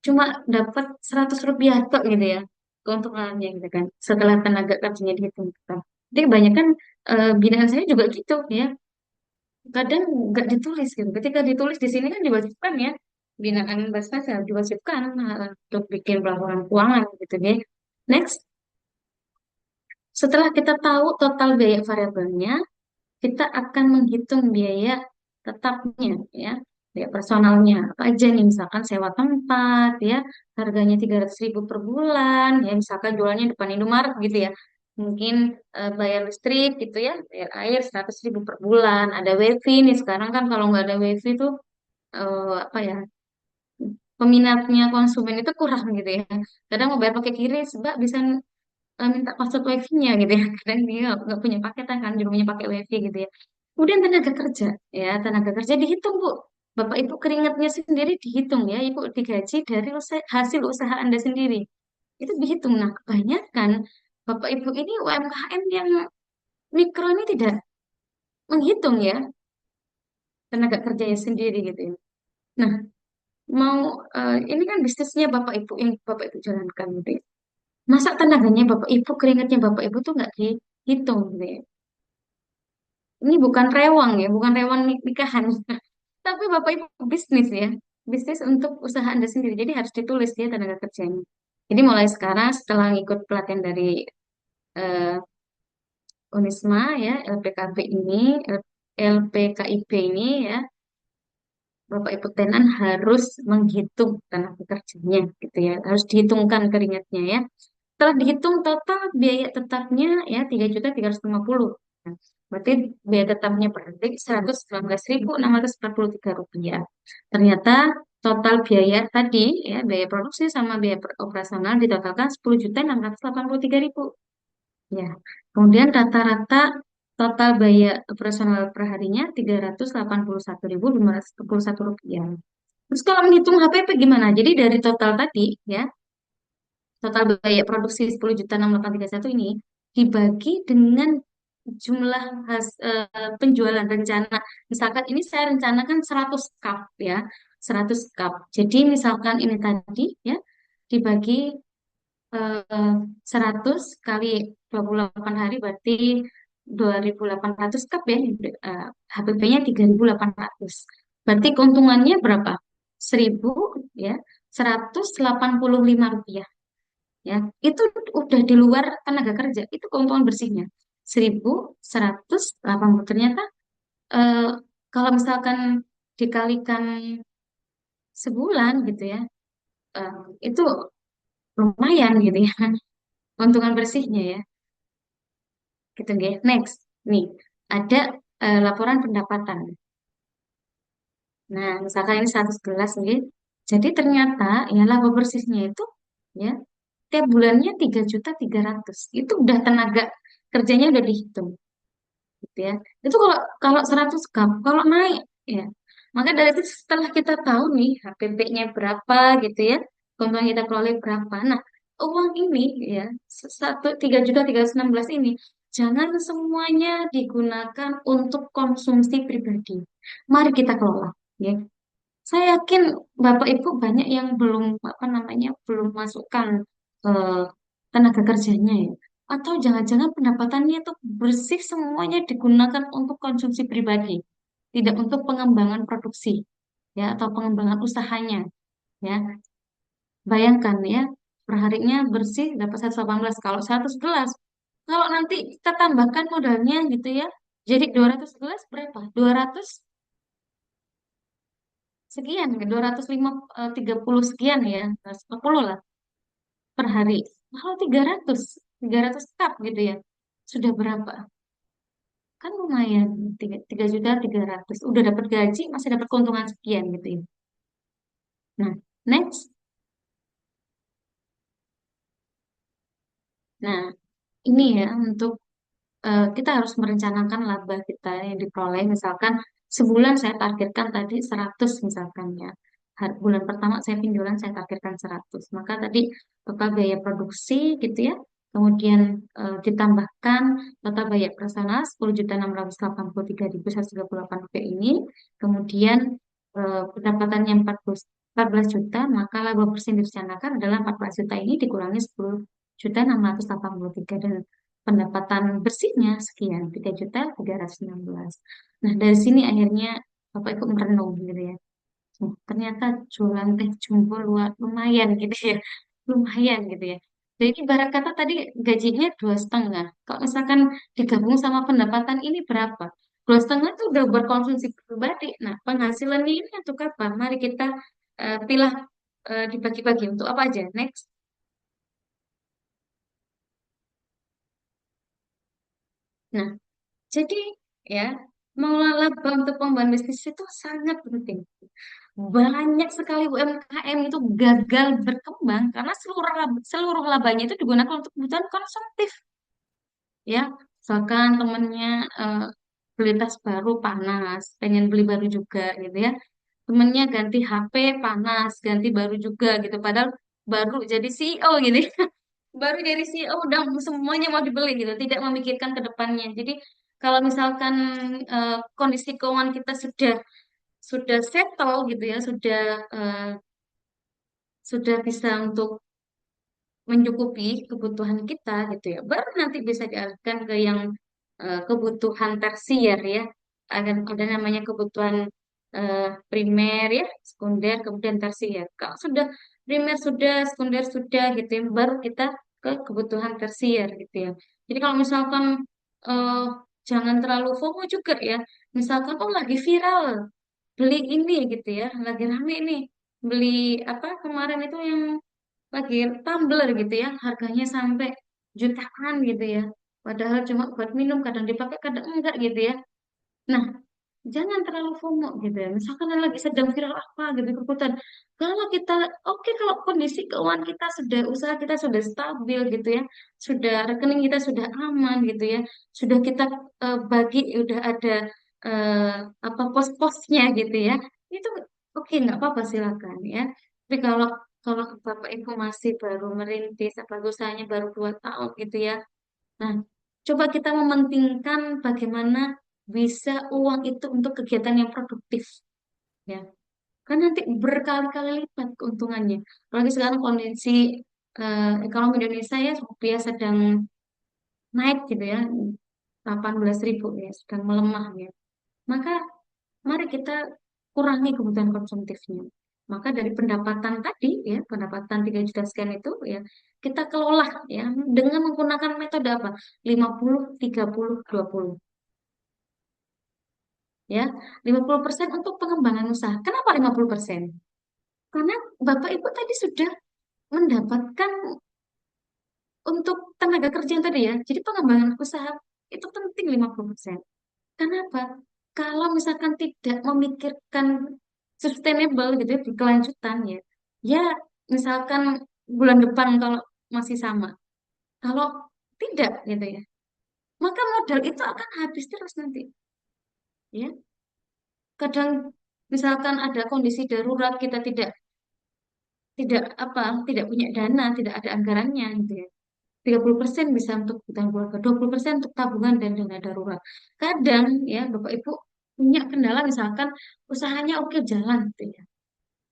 cuma dapat 100 rupiah tok gitu ya keuntungannya gitu kan. Setelah tenaga kerjanya dihitung. Jadi kebanyakan binaan saya juga gitu ya. Kadang nggak ditulis gitu. Ketika ditulis di sini kan diwajibkan ya, binaan Basnas ya diwajibkan untuk bikin pelaporan keuangan gitu deh. Next, setelah kita tahu total biaya variabelnya, kita akan menghitung biaya tetapnya ya, biaya personalnya apa aja nih, misalkan sewa tempat ya, harganya 300.000 per bulan ya, misalkan jualnya depan Indomaret gitu ya, mungkin bayar listrik gitu ya, bayar air 100.000 per bulan, ada wifi nih sekarang kan, kalau nggak ada wifi tuh apa ya, peminatnya konsumen itu kurang gitu ya, kadang mau bayar pakai QRIS, Mbak bisa minta password wifi-nya gitu ya, kadang dia nggak punya paketan kan, cuma punya pakai wifi gitu ya. Kemudian tenaga kerja, ya tenaga kerja dihitung Bu. Bapak Ibu keringatnya sendiri dihitung ya, Ibu digaji dari hasil usaha Anda sendiri. Itu dihitung. Nah, kebanyakan Bapak Ibu ini UMKM yang mikro ini tidak menghitung ya tenaga kerjanya sendiri gitu ya. Nah, mau ini kan bisnisnya Bapak Ibu yang Bapak Ibu jalankan gitu ya. Masa tenaganya Bapak Ibu, keringatnya Bapak Ibu tuh nggak dihitung gitu ya. Ini bukan rewang ya, bukan rewang nikahan. Tapi Bapak Ibu bisnis ya, bisnis untuk usaha Anda sendiri. Jadi harus ditulis ya tenaga kerjanya. Jadi mulai sekarang setelah ikut pelatihan dari eh, Unisma ya, LPKB ini, LPKIB ini ya, Bapak Ibu tenan harus menghitung tenaga kerjanya gitu ya, harus dihitungkan keringatnya ya. Setelah dihitung total biaya tetapnya ya 3.350. Nah, berarti biaya tetapnya per detik 119.643 rupiah. Ternyata total biaya tadi ya, biaya produksi sama biaya operasional ditotalkan 10.683.000. Ya. Kemudian rata-rata total biaya operasional per harinya 381.521 rupiah. Terus kalau menghitung HPP gimana? Jadi dari total tadi ya, total biaya produksi 10.688.031 ini dibagi dengan jumlah penjualan rencana. Misalkan ini saya rencanakan 100 cup ya, 100 cup. Jadi misalkan ini tadi ya dibagi 100 kali 28 hari berarti 2.800 cup ya. HPP-nya 3.800. Berarti keuntungannya berapa? 1.000 ya, 185 rupiah ya, itu udah di luar tenaga kerja, itu keuntungan bersihnya 1.180. Ternyata eh, kalau misalkan dikalikan sebulan gitu ya, eh, itu lumayan gitu ya keuntungan bersihnya ya gitu ya. Next nih ada laporan pendapatan. Nah misalkan ini 100 gelas nih, jadi ternyata ya laba bersihnya itu ya tiap bulannya 3.300.000, itu udah tenaga kerjanya udah dihitung gitu ya. Itu kalau kalau 100 cup kalau naik ya, maka dari itu setelah kita tahu nih HPP-nya berapa gitu ya, keuntungan kita peroleh berapa, nah uang ini ya, 3.316 ini jangan semuanya digunakan untuk konsumsi pribadi, mari kita kelola ya. Saya yakin Bapak Ibu banyak yang belum apa namanya, belum masukkan eh, tenaga kerjanya ya. Atau jangan-jangan pendapatannya itu bersih semuanya digunakan untuk konsumsi pribadi, tidak untuk pengembangan produksi ya atau pengembangan usahanya ya. Bayangkan ya, perharinya bersih dapat 118, kalau 100 gelas. Kalau nanti kita tambahkan modalnya gitu ya, jadi 200 gelas berapa? 200 sekian, 230 sekian ya, 10 lah per hari. Kalau 300 cup gitu ya, sudah berapa? Kan lumayan, 3.300.000. Udah dapat gaji, masih dapat keuntungan sekian gitu ya. Nah, next. Nah, ini ya untuk kita harus merencanakan laba kita yang diperoleh. Misalkan sebulan saya targetkan tadi 100 misalkan ya. Bulan pertama saya penjualan saya targetkan 100. Maka tadi total biaya produksi gitu ya. Kemudian ditambahkan total biaya personal 10.683.138 rupiah ini. Kemudian pendapatannya 14 juta, maka laba bersih yang direncanakan adalah 14 juta ini dikurangi 10.683 dan pendapatan bersihnya sekian 3.316. Nah, dari sini akhirnya Bapak ikut merenung gitu ya. Oh, ternyata jualan teh jumbo lumayan gitu ya. Lumayan gitu ya. Jadi ibarat kata tadi gajinya 2,5. Kalau misalkan digabung sama pendapatan ini berapa? 2,5 itu udah berkonsumsi pribadi. Nah, penghasilannya ini untuk apa? Mari kita pilah dibagi-bagi untuk apa aja. Next. Nah, jadi ya, mengelola laba untuk pengembangan bisnis itu sangat penting. Banyak sekali UMKM itu gagal berkembang karena seluruh labanya itu digunakan untuk kebutuhan konsumtif. Ya, misalkan temennya beli tas baru panas, pengen beli baru juga gitu ya. Temennya ganti HP panas, ganti baru juga gitu. Padahal baru jadi CEO gitu ya. Baru jadi CEO udah semuanya mau dibeli gitu, tidak memikirkan ke depannya. Jadi kalau misalkan kondisi keuangan kita sudah settle gitu ya, sudah bisa untuk mencukupi kebutuhan kita gitu ya, baru nanti bisa dialihkan ke yang kebutuhan tersier ya. Ada namanya kebutuhan primer ya, sekunder, kemudian tersier. Kalau sudah primer sudah, sekunder sudah gitu ya, baru kita ke kebutuhan tersier gitu ya. Jadi kalau misalkan eh, jangan terlalu FOMO juga ya. Misalkan oh lagi viral beli ini gitu ya, lagi rame ini beli apa kemarin itu yang lagi tumbler gitu ya, harganya sampai jutaan gitu ya. Padahal cuma buat minum, kadang dipakai, kadang enggak gitu ya. Nah, jangan terlalu FOMO gitu ya. Misalkan lagi sedang viral apa gitu kebutuhan. Kalau kita, oke kalau kondisi keuangan kita sudah, usaha kita sudah stabil gitu ya, sudah rekening kita sudah aman gitu ya, sudah kita bagi, udah ada eh, apa pos-posnya gitu ya, itu oke nggak apa-apa silakan ya. Tapi kalau kalau Bapak Ibu masih baru merintis, apalagi usahanya baru 2 tahun gitu ya, nah, coba kita mementingkan bagaimana bisa uang itu untuk kegiatan yang produktif, ya. Kan nanti berkali-kali lipat keuntungannya. Apalagi sekarang kondisi ekonomi Indonesia ya, rupiah sedang naik gitu ya, 18.000 ya, sedang melemah ya. Maka mari kita kurangi kebutuhan konsumtifnya. Maka dari pendapatan tadi ya, pendapatan 3 juta sekian itu ya, kita kelola ya dengan menggunakan metode apa? 50, 30, 20 ya. 50% untuk pengembangan usaha. Kenapa 50%? Karena Bapak Ibu tadi sudah mendapatkan untuk tenaga kerja yang tadi ya. Jadi pengembangan usaha itu penting 50%. Kenapa? Kalau misalkan tidak memikirkan sustainable gitu ya, berkelanjutan ya. Ya, misalkan bulan depan kalau masih sama. Kalau tidak gitu ya. Maka modal itu akan habis terus nanti. Ya. Kadang misalkan ada kondisi darurat kita tidak tidak apa, tidak punya dana, tidak ada anggarannya gitu ya. 30% bisa untuk kebutuhan keluarga, 20% untuk tabungan dan dana darurat. Kadang ya Bapak Ibu punya kendala misalkan usahanya oke jalan gitu ya,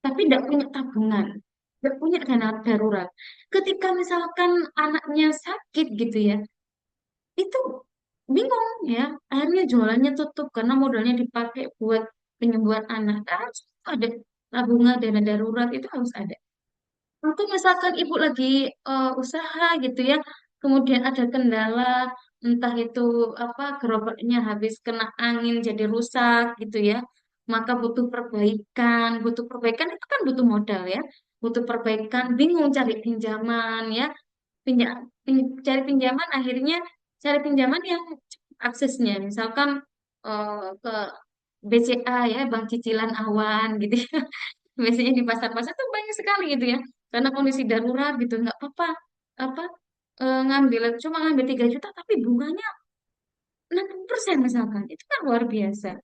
tapi tidak punya tabungan, tidak punya dana darurat. Ketika misalkan anaknya sakit gitu ya, itu bingung ya, akhirnya jualannya tutup karena modalnya dipakai buat penyembuhan anak. Harus ada tabungan dana darurat itu harus ada. Untuk misalkan ibu lagi usaha gitu ya, kemudian ada kendala, entah itu apa gerobaknya habis kena angin jadi rusak gitu ya, maka butuh perbaikan itu kan butuh modal ya, butuh perbaikan, bingung cari pinjaman ya, cari pinjaman akhirnya cari pinjaman yang aksesnya, misalkan ke BCA ya, Bank Cicilan Awan gitu ya. Biasanya di pasar-pasar tuh banyak sekali gitu ya, karena kondisi darurat gitu, nggak apa-apa apa cuma ngambil 3 juta tapi bunganya 60% misalkan, itu kan luar biasa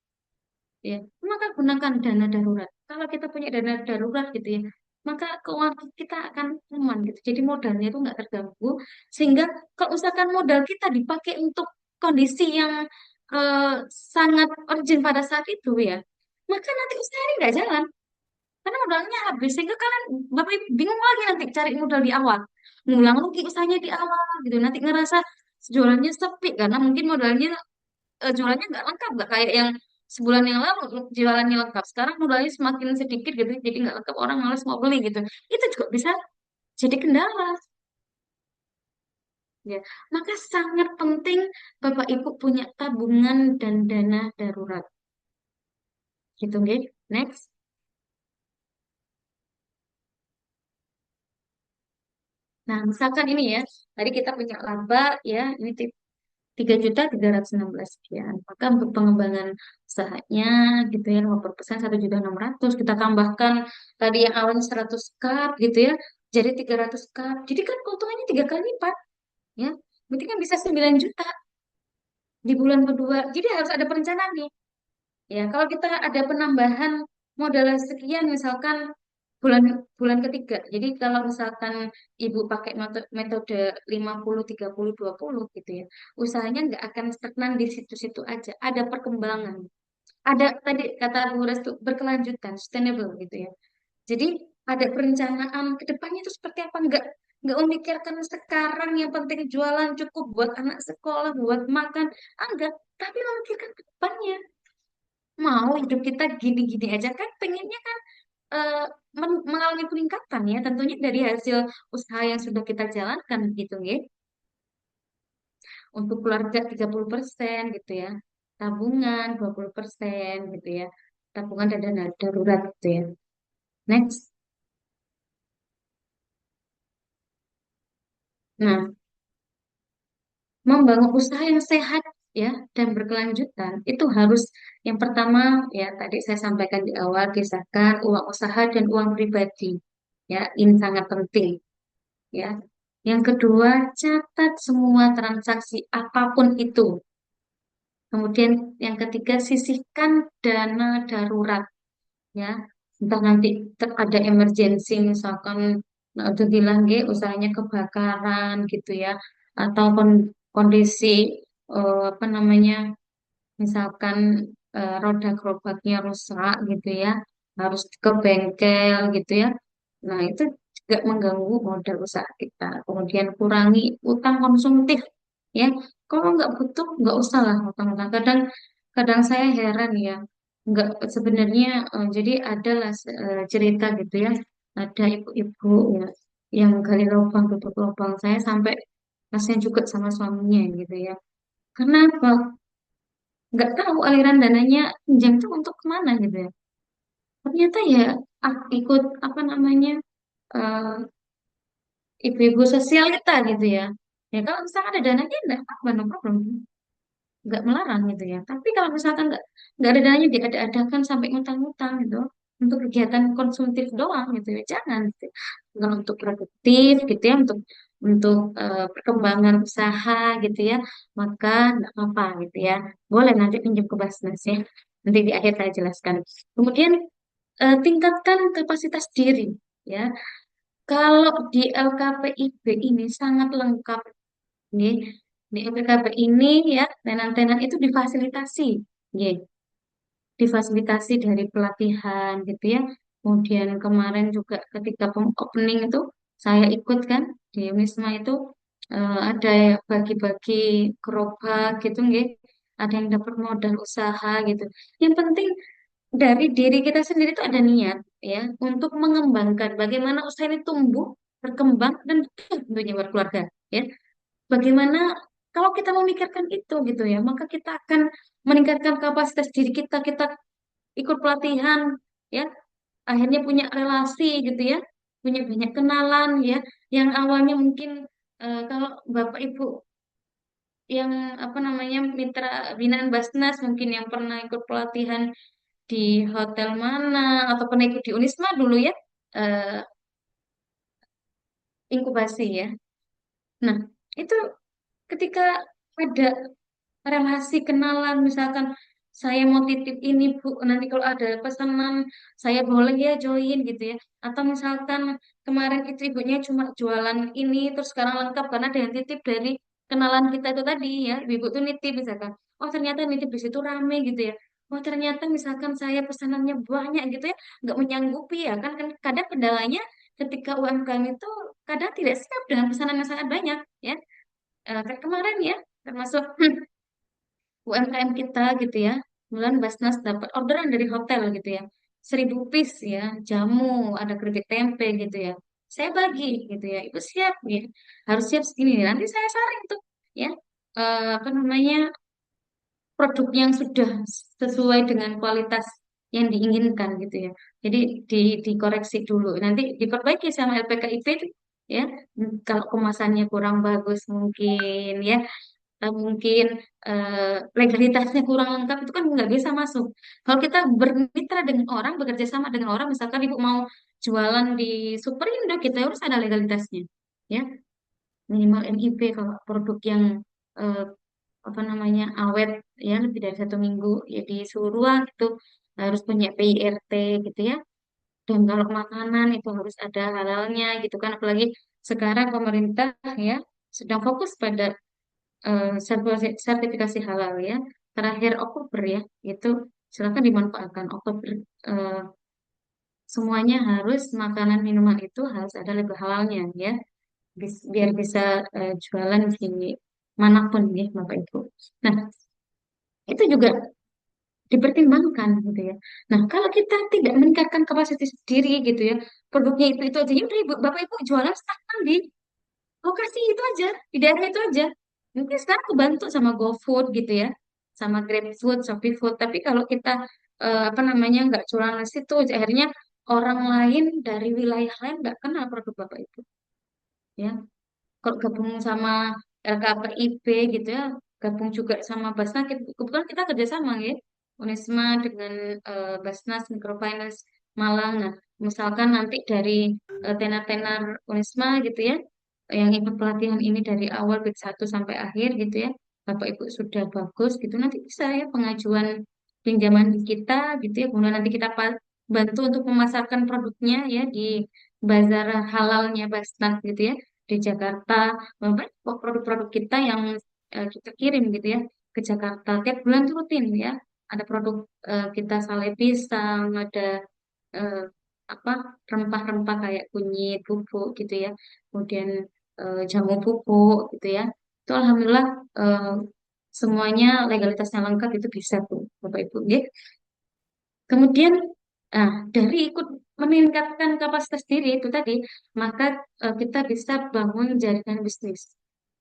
ya. Maka gunakan dana darurat. Kalau kita punya dana darurat gitu ya, maka keuangan kita akan aman gitu. Jadi modalnya itu nggak terganggu, sehingga kalau misalkan modal kita dipakai untuk kondisi yang eh, sangat urgent pada saat itu ya, maka nanti usaha ini nggak jalan karena modalnya habis, sehingga kalian bapak ibu bingung lagi nanti cari modal di awal, ngulang lagi usahanya di awal gitu, nanti ngerasa jualannya sepi karena mungkin modalnya jualannya nggak lengkap, nggak kayak yang sebulan yang lalu jualannya lengkap, sekarang modalnya semakin sedikit gitu jadi nggak lengkap, orang males mau beli gitu, itu juga bisa jadi kendala ya. Maka sangat penting bapak ibu punya tabungan dan dana darurat gitu nggih. Next. Nah, misalkan ini ya, tadi kita punya laba ya, ini 3.316 sekian. Maka untuk pengembangan usahanya gitu ya, 50% 1.600.000. Kita tambahkan tadi yang awalnya 100 cup gitu ya, jadi 300 cup. Jadi kan keuntungannya 3 kali lipat ya. Berarti kan bisa 9 juta di bulan kedua. Jadi harus ada perencanaan nih. Ya, kalau kita ada penambahan modal sekian misalkan bulan bulan ketiga. Jadi kalau misalkan ibu pakai metode 50 30 20 gitu ya, usahanya nggak akan stagnan di situ-situ aja. Ada perkembangan. Ada tadi kata Bu Restu berkelanjutan, sustainable gitu ya. Jadi ada perencanaan ke depannya itu seperti apa? Nggak memikirkan sekarang yang penting jualan cukup buat anak sekolah, buat makan. Enggak, tapi memikirkan ke depannya, mau hidup kita gini-gini aja kan, pengennya kan eh, mengalami peningkatan ya, tentunya dari hasil usaha yang sudah kita jalankan gitu ya. Untuk keluarga 30% gitu ya, tabungan 20% gitu ya, tabungan dan dana darurat gitu ya. Next. Nah, membangun usaha yang sehat ya dan berkelanjutan itu harus, yang pertama ya tadi saya sampaikan di awal, pisahkan uang usaha dan uang pribadi ya, ini sangat penting ya. Yang kedua, catat semua transaksi apapun itu. Kemudian yang ketiga, sisihkan dana darurat ya. Entah nanti ada emergensi misalkan, nah, udah bilang usahanya kebakaran gitu ya, atau kondisi apa namanya, misalkan roda gerobaknya rusak gitu ya, harus ke bengkel gitu ya. Nah, itu juga mengganggu modal usaha kita. Kemudian kurangi utang konsumtif ya. Kalau nggak butuh, nggak usah lah utang-utang. Kadang kadang saya heran ya, nggak sebenarnya jadi adalah cerita gitu ya. Ada ibu-ibu ya yang gali lubang tutup lubang, saya sampai kasihan juga sama suaminya gitu ya. Kenapa? Nggak tahu aliran dananya pinjam itu untuk kemana gitu ya. Ternyata ya ikut apa namanya, eh, ibu-ibu sosialita gitu ya. Ya kalau misalkan ada dananya enggak apa, no problem, nggak melarang gitu ya. Tapi kalau misalkan nggak ada dananya, diada-adakan sampai ngutang-ngutang gitu untuk kegiatan konsumtif doang gitu ya, jangan gitu. Kalau untuk produktif gitu ya, untuk perkembangan usaha gitu ya, maka nggak apa-apa gitu ya. Boleh nanti pinjam ke Basnas ya. Nanti di akhir saya jelaskan. Kemudian tingkatkan kapasitas diri ya. Kalau di LKPIB ini sangat lengkap nih. Di LKPIB ini ya, tenan-tenan itu difasilitasi, nggih. Difasilitasi dari pelatihan gitu ya. Kemudian kemarin juga ketika opening itu saya ikut kan di Wisma itu, ada bagi-bagi gerobak gitu nggih. Ada yang dapat modal usaha gitu. Yang penting dari diri kita sendiri itu ada niat ya untuk mengembangkan bagaimana usaha ini tumbuh, berkembang dan tentunya berkeluarga ya. Bagaimana kalau kita memikirkan itu gitu ya, maka kita akan meningkatkan kapasitas diri kita, kita ikut pelatihan ya, akhirnya punya relasi gitu ya, punya banyak kenalan ya, yang awalnya mungkin kalau Bapak Ibu yang apa namanya mitra binaan Basnas mungkin yang pernah ikut pelatihan di hotel mana atau pernah ikut di Unisma dulu ya, eh, inkubasi ya. Nah, itu ketika ada relasi kenalan, misalkan saya mau titip ini Bu, nanti kalau ada pesanan saya boleh ya join gitu ya. Atau misalkan kemarin itu ibunya cuma jualan ini terus sekarang lengkap karena ada yang titip dari kenalan kita itu tadi ya. Ibu tuh nitip misalkan. Oh ternyata nitip di situ rame gitu ya. Oh ternyata misalkan saya pesanannya banyak gitu ya, nggak menyanggupi ya kan kadang kendalanya ketika UMKM itu kadang tidak siap dengan pesanan yang sangat banyak ya. Kayak kemarin ya termasuk UMKM kita gitu ya, bulan Basnas dapat orderan dari hotel gitu ya, 1.000 piece ya, jamu, ada keripik tempe gitu ya. Saya bagi gitu ya, ibu siap ya, harus siap segini. Nanti saya saring tuh ya, apa namanya produk yang sudah sesuai dengan kualitas yang diinginkan gitu ya. Jadi dikoreksi dulu, nanti diperbaiki sama LPKIP itu ya. Kalau kemasannya kurang bagus mungkin ya, mungkin legalitasnya kurang lengkap itu kan nggak bisa masuk. Kalau kita bermitra dengan orang, bekerja sama dengan orang, misalkan ibu mau jualan di Superindo, kita harus ada legalitasnya, ya minimal MIP kalau produk yang eh, apa namanya awet ya lebih dari 1 minggu ya disuruh gitu harus punya PIRT gitu ya. Dan kalau makanan itu harus ada halalnya gitu kan, apalagi sekarang pemerintah ya sedang fokus pada sertifikasi halal ya. Terakhir Oktober ya, itu silakan dimanfaatkan. Oktober eh, semuanya harus makanan minuman itu harus ada label halalnya ya, biar bisa jualan di manapun ya Bapak Ibu. Nah, itu juga dipertimbangkan gitu ya. Nah, kalau kita tidak meningkatkan kapasitas diri gitu ya, produknya itu aja, ya udah Ibu, Bapak Ibu jualan stagnan di lokasi itu aja, di daerah itu aja. Mungkin sekarang kebantu sama GoFood gitu ya, sama GrabFood, ShopeeFood. Tapi kalau kita apa namanya nggak jualan di situ, akhirnya orang lain dari wilayah lain nggak kenal produk Bapak Ibu. Ya, kalau gabung sama LKPIP gitu ya, gabung juga sama Basnas, kebetulan kita kerjasama ya, Unisma dengan Basnas Microfinance Malang. Nah, misalkan nanti dari tenar-tenar Unisma gitu ya, yang ikut pelatihan ini dari awal batch 1 sampai akhir gitu ya, Bapak Ibu sudah bagus gitu, nanti bisa ya pengajuan pinjaman di kita gitu ya, kemudian nanti kita bantu untuk memasarkan produknya ya di bazar halalnya Basnas gitu ya di Jakarta. Banyak kok produk-produk kita yang kita kirim gitu ya ke Jakarta tiap bulan tuh rutin ya. Ada produk kita sale pisang, ada eh, apa rempah-rempah kayak kunyit, bubuk gitu ya. Kemudian jamu bubuk gitu ya. Itu alhamdulillah eh, semuanya legalitasnya lengkap itu bisa tuh Bapak Ibu. Ya. Kemudian dari ikut meningkatkan kapasitas diri itu tadi, maka kita bisa bangun jaringan bisnis.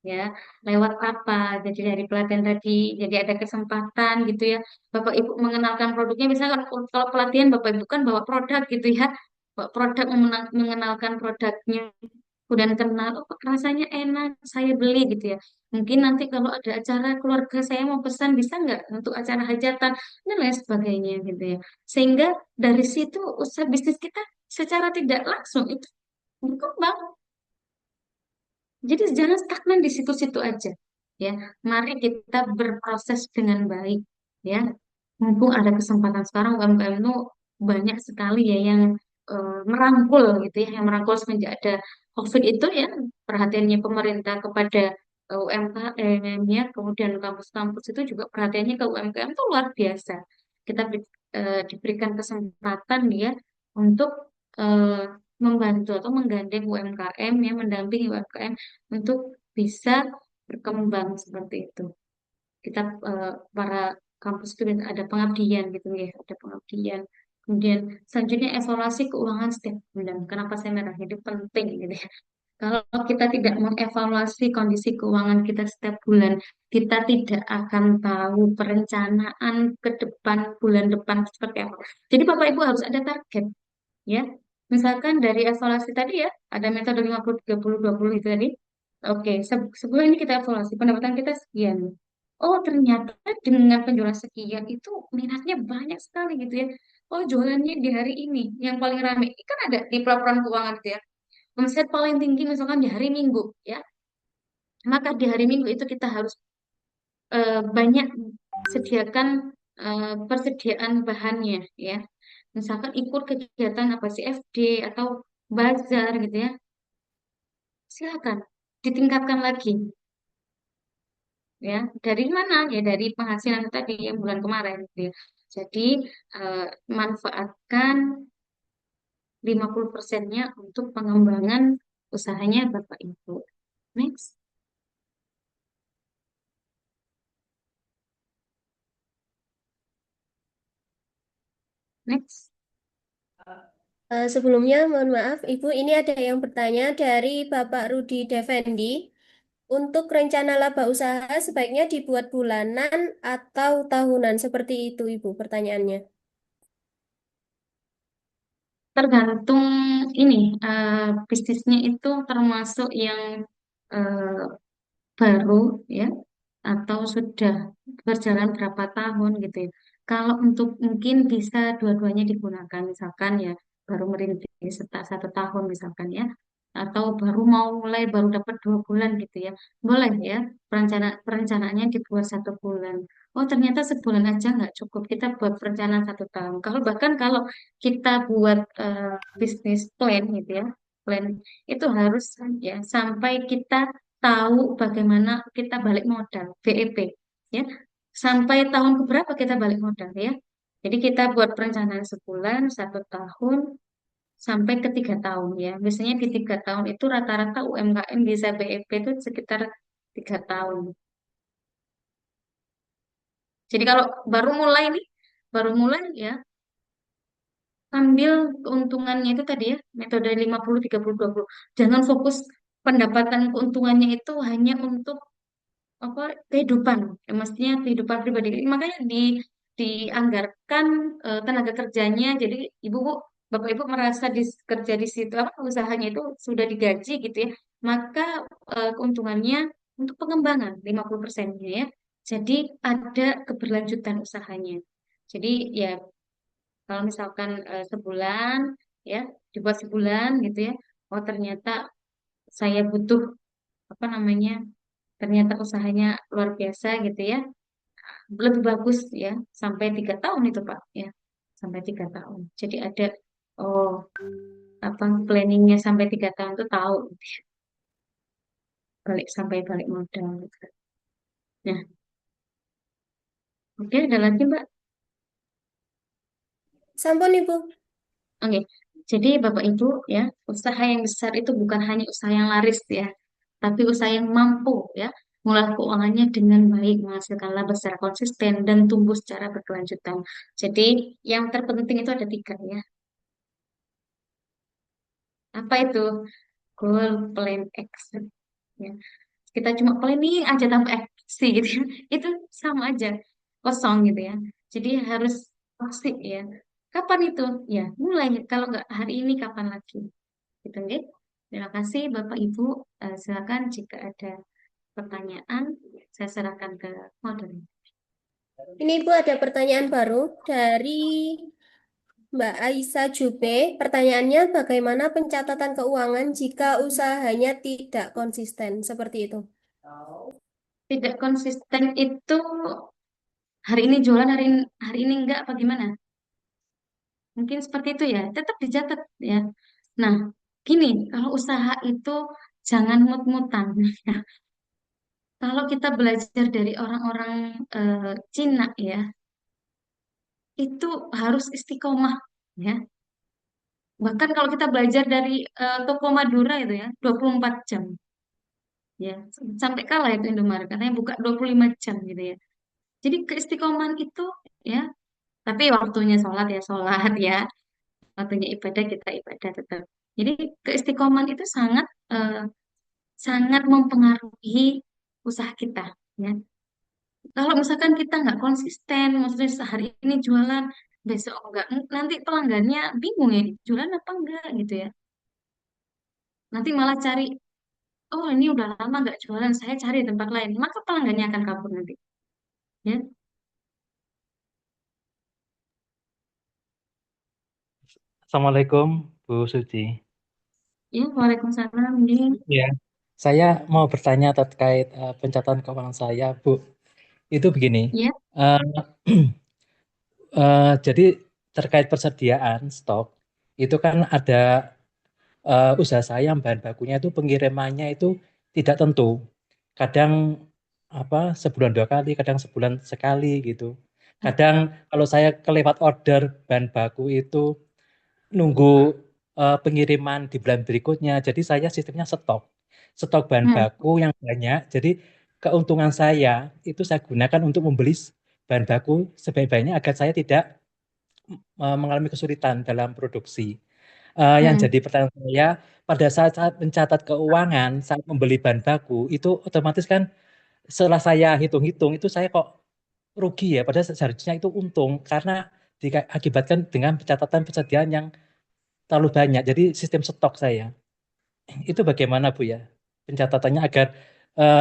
Ya, lewat apa? Jadi dari pelatihan tadi, jadi ada kesempatan gitu ya. Bapak Ibu mengenalkan produknya, misalkan kalau pelatihan Bapak Ibu kan bawa produk gitu ya. Bawa produk mengenalkan produknya dan kenal, oh rasanya enak, saya beli gitu ya. Mungkin nanti kalau ada acara keluarga saya mau pesan bisa nggak untuk acara hajatan dan lain sebagainya gitu ya. Sehingga dari situ usaha bisnis kita secara tidak langsung itu berkembang. Jadi jangan stagnan di situ-situ aja ya. Mari kita berproses dengan baik ya. Mumpung ada kesempatan sekarang UMKM itu banyak sekali ya yang merangkul gitu ya, yang merangkul semenjak ada COVID itu ya, perhatiannya pemerintah kepada UMKM ya, kemudian kampus-kampus itu juga perhatiannya ke UMKM itu luar biasa. Kita diberikan kesempatan ya untuk eh, membantu atau menggandeng UMKM ya, mendampingi UMKM untuk bisa berkembang seperti itu. Kita para kampus itu ada pengabdian gitu ya, ada pengabdian. Kemudian selanjutnya evaluasi keuangan setiap bulan. Kenapa saya merah? Itu penting gitu ya. Kalau kita tidak mengevaluasi kondisi keuangan kita setiap bulan, kita tidak akan tahu perencanaan ke depan, bulan depan seperti apa. Jadi Bapak Ibu harus ada target, ya. Misalkan dari evaluasi tadi ya, ada metode 50 30 20 itu tadi. Oke, sebulan ini kita evaluasi pendapatan kita sekian. Oh, ternyata dengan penjualan sekian itu minatnya banyak sekali gitu ya. Oh, jualannya di hari ini yang paling ramai. Ini kan ada di pelaporan keuangan gitu ya. Omset paling tinggi misalkan di hari Minggu ya. Maka di hari Minggu itu kita harus banyak sediakan persediaan bahannya ya. Misalkan ikut kegiatan apa sih FD atau bazar gitu ya. Silakan ditingkatkan lagi ya. Dari mana? Ya dari penghasilan tadi yang bulan kemarin gitu ya. Jadi eh, manfaatkan 50%-nya untuk pengembangan usahanya Bapak Ibu. Next. Next. Sebelumnya, mohon maaf, Ibu, ini ada yang bertanya dari Bapak Rudi Defendi. Untuk rencana laba usaha sebaiknya dibuat bulanan atau tahunan, seperti itu, Ibu, pertanyaannya. Tergantung ini bisnisnya itu termasuk yang eh, baru ya atau sudah berjalan berapa tahun gitu ya. Kalau untuk mungkin bisa dua-duanya digunakan misalkan ya baru merintis satu tahun misalkan ya atau baru mau mulai baru dapat 2 bulan gitu ya boleh ya perencanaannya dibuat 1 bulan. Oh ternyata sebulan aja nggak cukup kita buat perencanaan 1 tahun. Kalau bahkan kalau kita buat bisnis plan gitu ya plan itu harus ya sampai kita tahu bagaimana kita balik modal, BEP, ya. Sampai tahun keberapa kita balik modal, ya. Jadi kita buat perencanaan sebulan, 1 tahun, sampai ke 3 tahun, ya. Biasanya di 3 tahun itu rata-rata UMKM bisa BEP itu sekitar 3 tahun. Jadi kalau baru mulai ya, ambil keuntungannya itu tadi ya, metode 50 30 20. Jangan fokus pendapatan keuntungannya itu hanya untuk apa kehidupan maksudnya kehidupan pribadi makanya dianggarkan tenaga kerjanya jadi ibu bapak ibu merasa kerja di situ apa usahanya itu sudah digaji gitu ya maka keuntungannya untuk pengembangan 50%-nya ya jadi ada keberlanjutan usahanya jadi ya kalau misalkan sebulan ya dibuat sebulan gitu ya oh ternyata saya butuh apa namanya ternyata usahanya luar biasa gitu ya lebih bagus ya sampai 3 tahun itu Pak ya sampai 3 tahun jadi ada oh apa planningnya sampai 3 tahun tuh tahu gitu ya. Balik modal gitu. Nah oke ada lagi Mbak Sampun, Ibu. oke jadi Bapak Ibu ya usaha yang besar itu bukan hanya usaha yang laris ya tapi usaha yang mampu ya mengolah keuangannya dengan baik menghasilkan laba secara konsisten dan tumbuh secara berkelanjutan jadi yang terpenting itu ada 3 ya apa itu goal plan action ya kita cuma planning aja tanpa eksekusi gitu ya itu sama aja kosong gitu ya jadi harus pasti ya kapan itu ya mulai kalau nggak hari ini kapan lagi gitu ya terima kasih Bapak Ibu. Silakan jika ada pertanyaan saya serahkan ke moderator. Ini Ibu ada pertanyaan baru dari Mbak Aisyah Jube. Pertanyaannya, bagaimana pencatatan keuangan jika usahanya tidak konsisten? Seperti itu. Tidak konsisten itu hari ini jualan hari ini enggak apa gimana mungkin seperti itu ya tetap dicatat ya. Nah, gini, kalau usaha itu jangan mut-mutan. Kalau kita belajar dari orang-orang Cina ya, itu harus istiqomah ya. Bahkan kalau kita belajar dari toko Madura itu ya, 24 jam ya. Sampai kalah itu Indomaret katanya buka 25 jam gitu ya. Jadi keistiqomahan itu ya, tapi waktunya sholat ya, waktunya ibadah kita ibadah tetap. Jadi keistiqomahan itu sangat eh, sangat mempengaruhi usaha kita, ya. Kalau misalkan kita nggak konsisten, maksudnya sehari ini jualan, besok enggak, nanti pelanggannya bingung ya, jualan apa enggak gitu ya. Nanti malah cari, oh ini udah lama nggak jualan, saya cari tempat lain, maka pelanggannya akan kabur nanti, ya. Assalamualaikum, Bu Suci. Ya, Waalaikumsalam. Ini, Ya, saya mau bertanya terkait pencatatan keuangan saya, Bu. Itu begini, ya, eh, jadi terkait persediaan stok, itu kan ada usaha saya yang bahan bakunya itu pengirimannya itu tidak tentu. Kadang apa sebulan 2 kali, kadang sebulan sekali gitu. Kadang kalau saya kelewat order bahan baku itu nunggu pengiriman di bulan berikutnya. Jadi saya sistemnya stok bahan hmm, baku yang banyak. Jadi keuntungan saya itu saya gunakan untuk membeli bahan baku sebaik-baiknya agar saya tidak mengalami kesulitan dalam produksi. Yang hmm, jadi pertanyaan saya, pada saat mencatat keuangan, saat membeli bahan baku, itu otomatis kan setelah saya hitung-hitung, itu saya kok rugi ya, padahal seharusnya itu untung, karena diakibatkan dengan pencatatan persediaan yang terlalu banyak. Jadi sistem stok saya, itu bagaimana Bu ya? Pencatatannya agar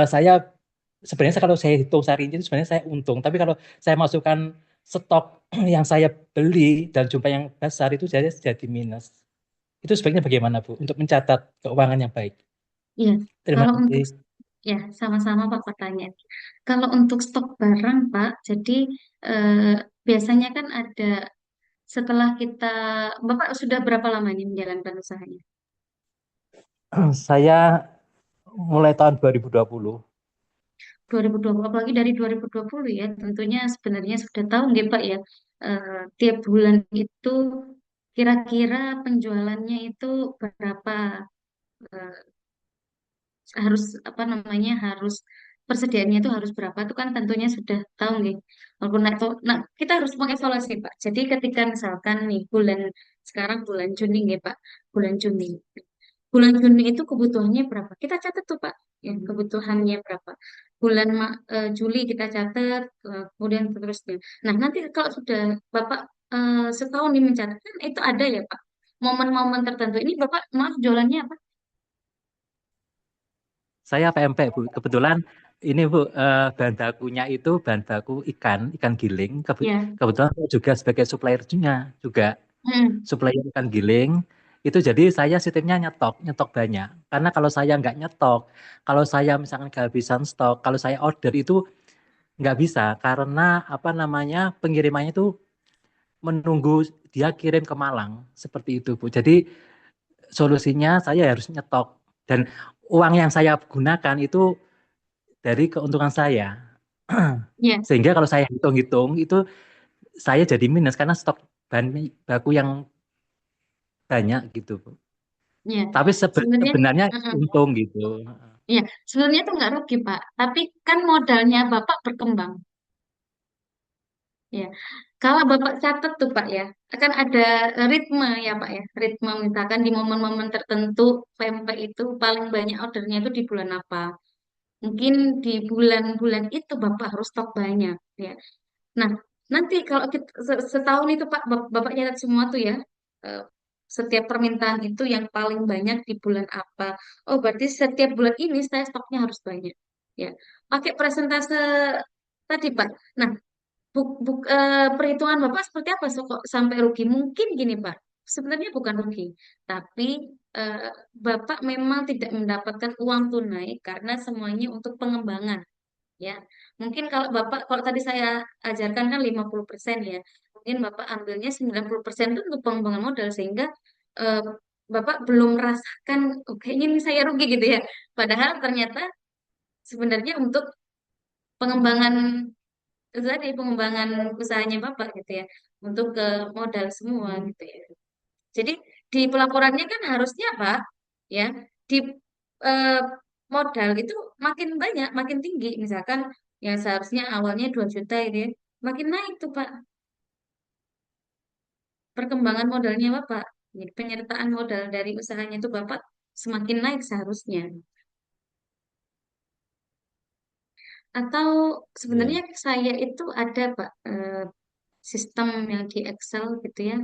saya, sebenarnya kalau saya hitung sehari ini, itu sebenarnya saya untung, tapi kalau saya masukkan stok yang saya beli dan jumlah yang besar, itu jadi minus. Itu sebaiknya bagaimana, Bu, untuk mencatat keuangan yang baik? ya. Terima Kalau untuk, kasih. ya, sama-sama Pak pertanyaan. Kalau untuk stok barang, Pak, jadi eh, biasanya kan ada setelah kita, Bapak sudah berapa lama ini menjalankan usahanya? Saya mulai tahun 2020. 2020, apalagi dari 2020 ya, tentunya sebenarnya sudah tahu nggak Pak ya, tiap bulan itu kira-kira penjualannya itu berapa, eh, harus apa namanya, harus persediaannya itu harus berapa, itu kan tentunya sudah tahu nggak. Walaupun nah, kita harus mengevaluasi Pak. Jadi ketika misalkan nih bulan sekarang bulan Juni nggak Pak, bulan Juni. Bulan Juni itu kebutuhannya berapa? Kita catat tuh Pak, ya, kebutuhannya berapa. Juli kita catat, kemudian seterusnya. Nah, nanti kalau sudah Bapak setahun ini mencatat, kan itu ada ya Pak, momen-momen tertentu. Ini Bapak, maaf, jualannya apa? Saya PMP, Bu. Kebetulan ini, Bu, bahan bakunya itu bahan baku ikan giling. Ya. Kebetulan saya juga sebagai suppliernya juga Hmm. supplier ikan giling. Itu jadi saya sistemnya nyetok banyak. Karena kalau saya nggak nyetok, kalau saya misalkan kehabisan stok, kalau saya order itu nggak bisa karena apa namanya pengirimannya itu menunggu dia kirim ke Malang seperti itu, Bu. Jadi solusinya saya harus nyetok dan uang yang saya gunakan itu dari keuntungan saya. Ya. Sehingga kalau saya hitung-hitung itu saya jadi minus karena stok bahan baku yang banyak gitu, Bu. Ya. Tapi Sebenarnya, sebenarnya mm-mm. untung gitu. Ya, sebenarnya itu nggak rugi Pak. Tapi kan modalnya Bapak berkembang. Ya, kalau Bapak catat tuh Pak ya, akan ada ritme ya Pak ya. Ritme misalkan di momen-momen tertentu pempek itu paling banyak ordernya itu di bulan apa. Mungkin di bulan-bulan itu Bapak harus stok banyak ya. Nah, nanti kalau kita, setahun itu Pak, Bapak nyatat semua tuh ya. eh, Setiap permintaan itu yang paling banyak di bulan apa. Oh, berarti setiap bulan ini saya stoknya harus banyak. Ya, pakai presentase tadi Pak. Nah, perhitungan Bapak seperti apa kok sampai rugi? Mungkin gini Pak, sebenarnya bukan rugi, tapi eh, Bapak memang tidak mendapatkan uang tunai karena semuanya untuk pengembangan. Ya, mungkin kalau Bapak, kalau tadi saya ajarkan kan 50% ya, mungkin Bapak ambilnya 90% itu untuk pengembangan modal sehingga eh, Bapak belum merasakan, oh, kayaknya ini saya rugi gitu ya. Padahal ternyata sebenarnya untuk pengembangan itu tadi pengembangan usahanya Bapak gitu ya, untuk ke modal semua gitu ya. Jadi di pelaporannya kan harusnya Pak ya, di eh, modal itu makin banyak, makin tinggi. Misalkan yang seharusnya awalnya 2 juta itu ya, makin naik tuh Pak perkembangan modalnya Bapak. Jadi penyertaan modal dari usahanya itu Bapak semakin naik seharusnya. Atau sebenarnya Iya. saya itu ada Pak sistem yang di Excel gitu ya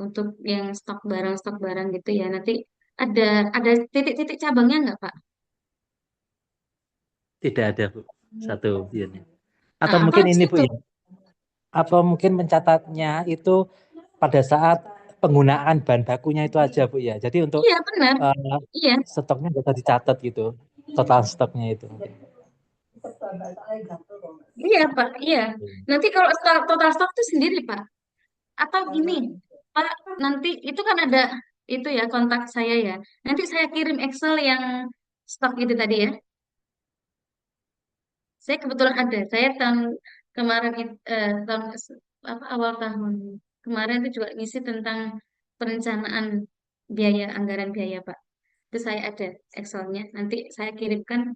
untuk yang stok barang gitu ya. Nanti ada ada titik-titik cabangnya nggak Pak? Tidak ada, Bu. Satu unit. Nah, Atau apa mungkin aja ini, Bu, itu? ya. Atau mungkin mencatatnya itu pada saat penggunaan bahan bakunya itu aja, Bu, ya. Jadi untuk Iya benar. eh, Iya, stoknya nggak usah dicatat gitu. Total stoknya itu. iya Pak. Iya. Nanti kalau total stok itu sendiri Pak. Atau gini, Pak, nanti itu kan ada itu ya kontak saya ya. Nanti saya kirim Excel yang stok itu tadi ya. Saya kebetulan ada. Saya tahun kemarin tahun apa awal tahun kemarin itu juga ngisi tentang perencanaan biaya anggaran biaya Pak. Itu saya ada Excelnya. Nanti saya kirimkan.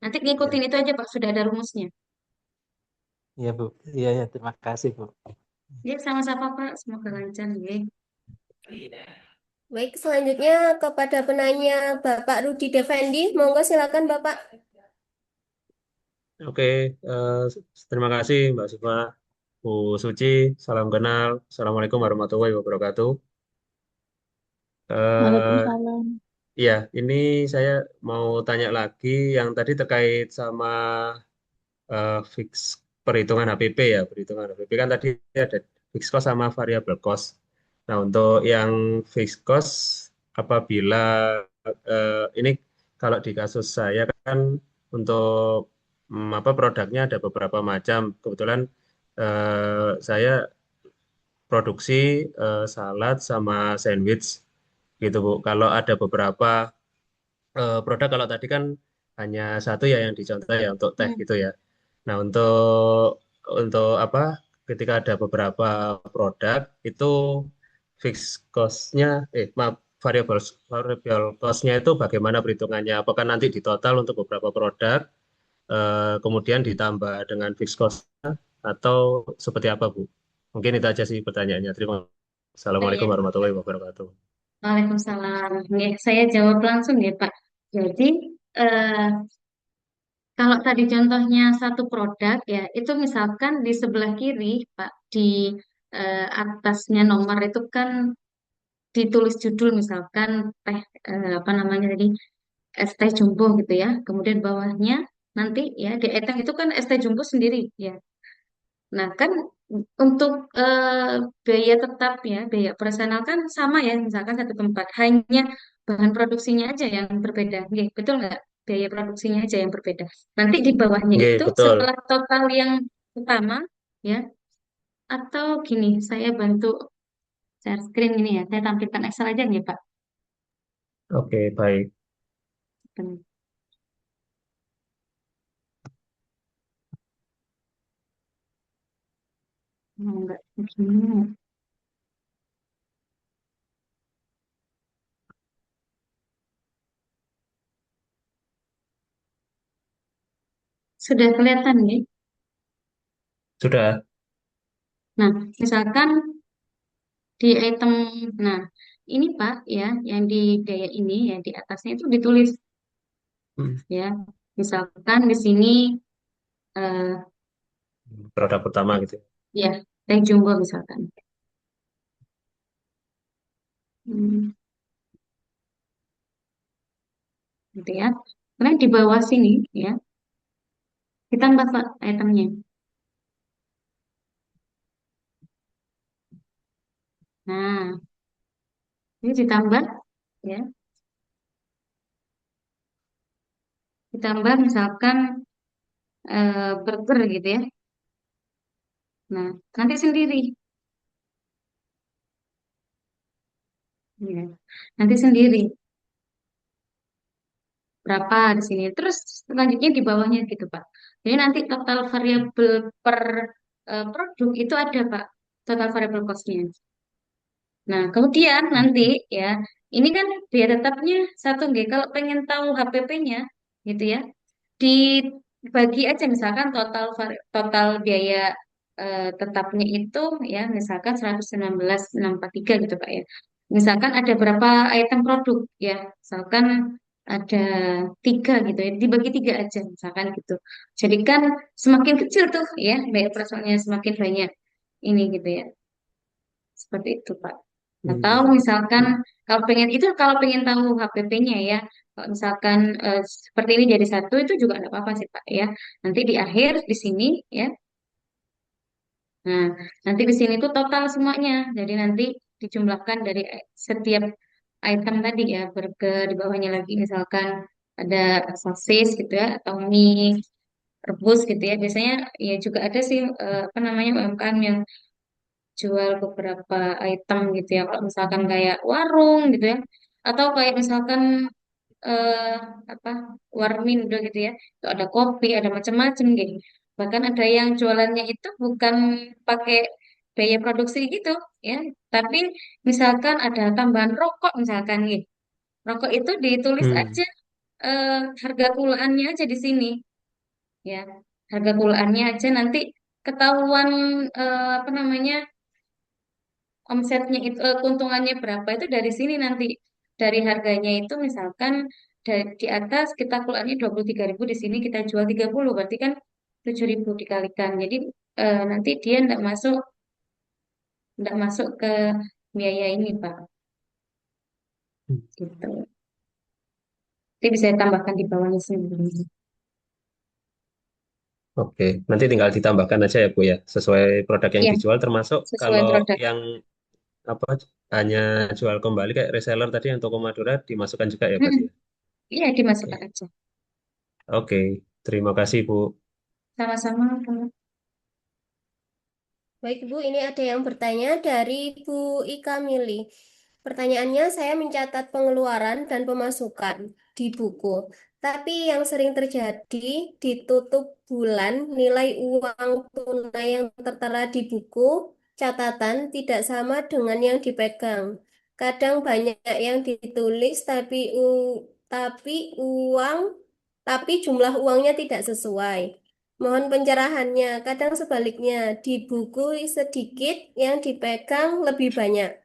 Nanti Ya, ngikutin itu aja Pak. Sudah ada rumusnya. iya, Bu. Iya, ya, terima kasih, Bu. Ya sama-sama Pak. Semoga lancar ya. Baik, selanjutnya kepada penanya Bapak Rudi Defendi. Monggo silakan Bapak. Oke, eh, terima kasih Mbak Siva, Bu Suci, salam kenal. Assalamualaikum warahmatullahi wabarakatuh. Eh, Waalaikumsalam. ya, ini saya mau tanya lagi yang tadi terkait sama fix perhitungan HPP ya, perhitungan HPP kan tadi ada fixed cost sama variable cost. Nah, untuk yang fixed cost apabila ini kalau di kasus saya kan untuk apa produknya ada beberapa macam. Kebetulan saya produksi salad sama sandwich gitu Bu. Kalau ada beberapa produk kalau tadi kan hanya satu ya yang dicontoh ya untuk teh Hmm. gitu ya. Nah, untuk apa? Ketika ada beberapa produk itu fixed cost-nya maaf variable variable cost-nya itu bagaimana perhitungannya? Apakah nanti di total untuk beberapa produk kemudian ditambah dengan fixed cost-nya atau seperti apa, Bu? Mungkin itu aja sih pertanyaannya. Terima kasih. Oh, Assalamualaikum iya. warahmatullahi wabarakatuh. Waalaikumsalam. Ya, saya jawab langsung ya Pak. Jadi eh, kalau tadi contohnya satu produk ya, itu misalkan di sebelah kiri, Pak, di atasnya nomor itu kan ditulis judul misalkan teh apa namanya tadi es teh jumbo gitu ya. Kemudian bawahnya nanti ya di item itu kan es teh jumbo sendiri ya. Nah kan untuk biaya tetap ya, biaya operasional kan sama ya, misalkan satu tempat hanya bahan produksinya aja yang berbeda. Oke, betul nggak? Biaya produksinya aja yang berbeda. Nanti di bawahnya Oke, itu betul. setelah total yang utama ya, atau gini, saya bantu share screen ini ya, saya tampilkan Excel aja nih Pak. Oke, baik. Enggak, begini. Sudah kelihatan nih. Sudah. Nah, misalkan di item, nah ini Pak ya, yang di gaya ini ya di atasnya itu ditulis Hmm. ya. Misalkan di sini eh, Produk utama gitu. ya teh jumbo misalkan. Hmm, gitu ya. Kemudian di bawah sini ya, ditambah Pak itemnya. Nah, ini ditambah ya, ditambah misalkan burger gitu ya. Nah, nanti sendiri ya. Nanti sendiri berapa di sini. Terus selanjutnya di bawahnya gitu, Pak. Jadi nanti total variabel per produk itu ada, Pak. Total variabel cost-nya. Nah, kemudian nanti ya, ini kan biaya tetapnya satu nggih. Kalau pengen tahu HPP-nya gitu ya, dibagi aja misalkan total biaya tetapnya itu ya misalkan 119.643 gitu Pak ya. Misalkan ada berapa item produk ya, misalkan ada 3 gitu ya, dibagi 3 aja misalkan gitu. Jadi kan semakin kecil tuh ya, biaya operasionalnya semakin banyak ini gitu ya, seperti itu Pak. Atau Hmm. misalkan kalau pengen tahu HPP-nya ya, kalau misalkan seperti ini jadi satu itu juga nggak apa-apa sih Pak ya. Nanti di akhir di sini ya. Nah, nanti di sini tuh total semuanya. Jadi nanti dijumlahkan dari setiap item tadi ya, burger di bawahnya lagi misalkan ada sosis gitu ya, atau mie rebus gitu ya. Biasanya ya juga ada sih apa namanya UMKM yang jual beberapa item gitu ya. Kalau misalkan kayak warung gitu ya, atau kayak misalkan eh, apa warmindo gitu ya, itu ada kopi, ada macam-macam gitu. Bahkan ada yang jualannya itu bukan pakai biaya produksi gitu ya, tapi misalkan ada tambahan rokok misalkan gitu. Rokok itu ditulis Hmm. aja harga kulaannya aja di sini ya. Harga kulaannya aja nanti ketahuan apa namanya omsetnya itu keuntungannya berapa itu dari sini nanti dari harganya itu misalkan di atas kita keluarnya 23.000 di sini kita jual 30 berarti kan 7.000 dikalikan jadi nanti dia tidak masuk ke biaya ini Pak gitu jadi bisa ditambahkan di bawahnya sendiri Oke, nanti tinggal ditambahkan aja ya Bu ya, sesuai produk yang ya dijual termasuk sesuai kalau produk yang apa hanya jual kembali kayak reseller tadi yang toko Madura dimasukkan juga ya berarti Mm-mm. ya. Iya Oke, dimasukkan aja oke, terima kasih Bu. sama-sama. Baik Bu, ini ada yang bertanya dari Bu Ika Mili. Pertanyaannya, saya mencatat pengeluaran dan pemasukan di buku. Tapi yang sering terjadi di tutup bulan, nilai uang tunai yang tertera di buku catatan tidak sama dengan yang dipegang. Kadang banyak yang ditulis uang tapi jumlah uangnya tidak sesuai. Mohon pencerahannya. Kadang sebaliknya, di buku sedikit yang dipegang lebih banyak.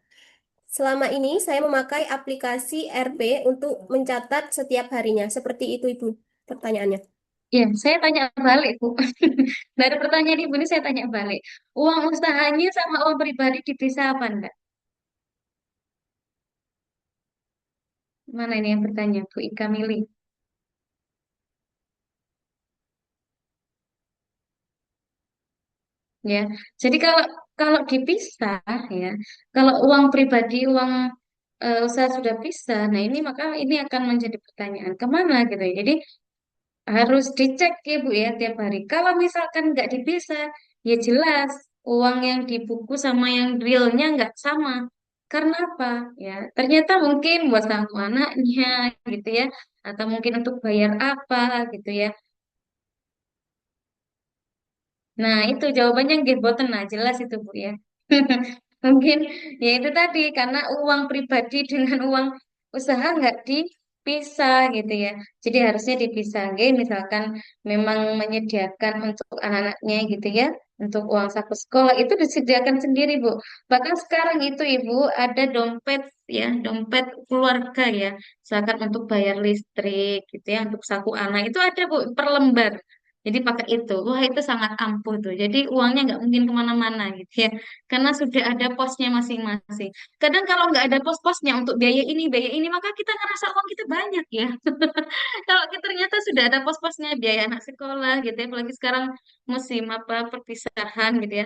Selama ini saya memakai aplikasi RP untuk mencatat setiap harinya. Seperti itu, Ibu. Pertanyaannya. Ya, saya tanya balik, Bu. Dari pertanyaan Ibu ini saya tanya balik. Uang usahanya sama uang pribadi dipisah apa enggak? Mana ini yang bertanya, Bu Ika Mili? Ya, jadi kalau kalau dipisah ya, kalau uang pribadi, uang usaha sudah pisah, nah ini maka ini akan menjadi pertanyaan kemana gitu ya. Jadi harus dicek ya Bu ya tiap hari. Kalau misalkan nggak dipisah, ya jelas uang yang di buku sama yang realnya nggak sama. Karena apa? Ya ternyata mungkin buat sang anaknya gitu ya, atau mungkin untuk bayar apa gitu ya. Nah itu jawabannya nggih boten, nah jelas itu Bu ya. Mungkin ya itu tadi karena uang pribadi dengan uang usaha nggak dipisah gitu ya. Jadi harusnya dipisah. Nggih, misalkan memang menyediakan untuk anak-anaknya gitu ya, untuk uang saku sekolah itu disediakan sendiri Bu. Bahkan sekarang itu Ibu ada dompet ya, dompet keluarga ya. Misalkan untuk bayar listrik gitu ya, untuk saku anak itu ada Bu per lembar. Jadi pakai itu, wah itu sangat ampuh tuh. Jadi uangnya nggak mungkin kemana-mana gitu ya karena sudah ada posnya masing-masing. Kadang kalau nggak ada pos-posnya untuk biaya ini, maka kita ngerasa uang kita banyak ya. Kalau kita ternyata sudah ada pos-posnya biaya anak sekolah gitu ya, apalagi sekarang musim apa perpisahan gitu ya,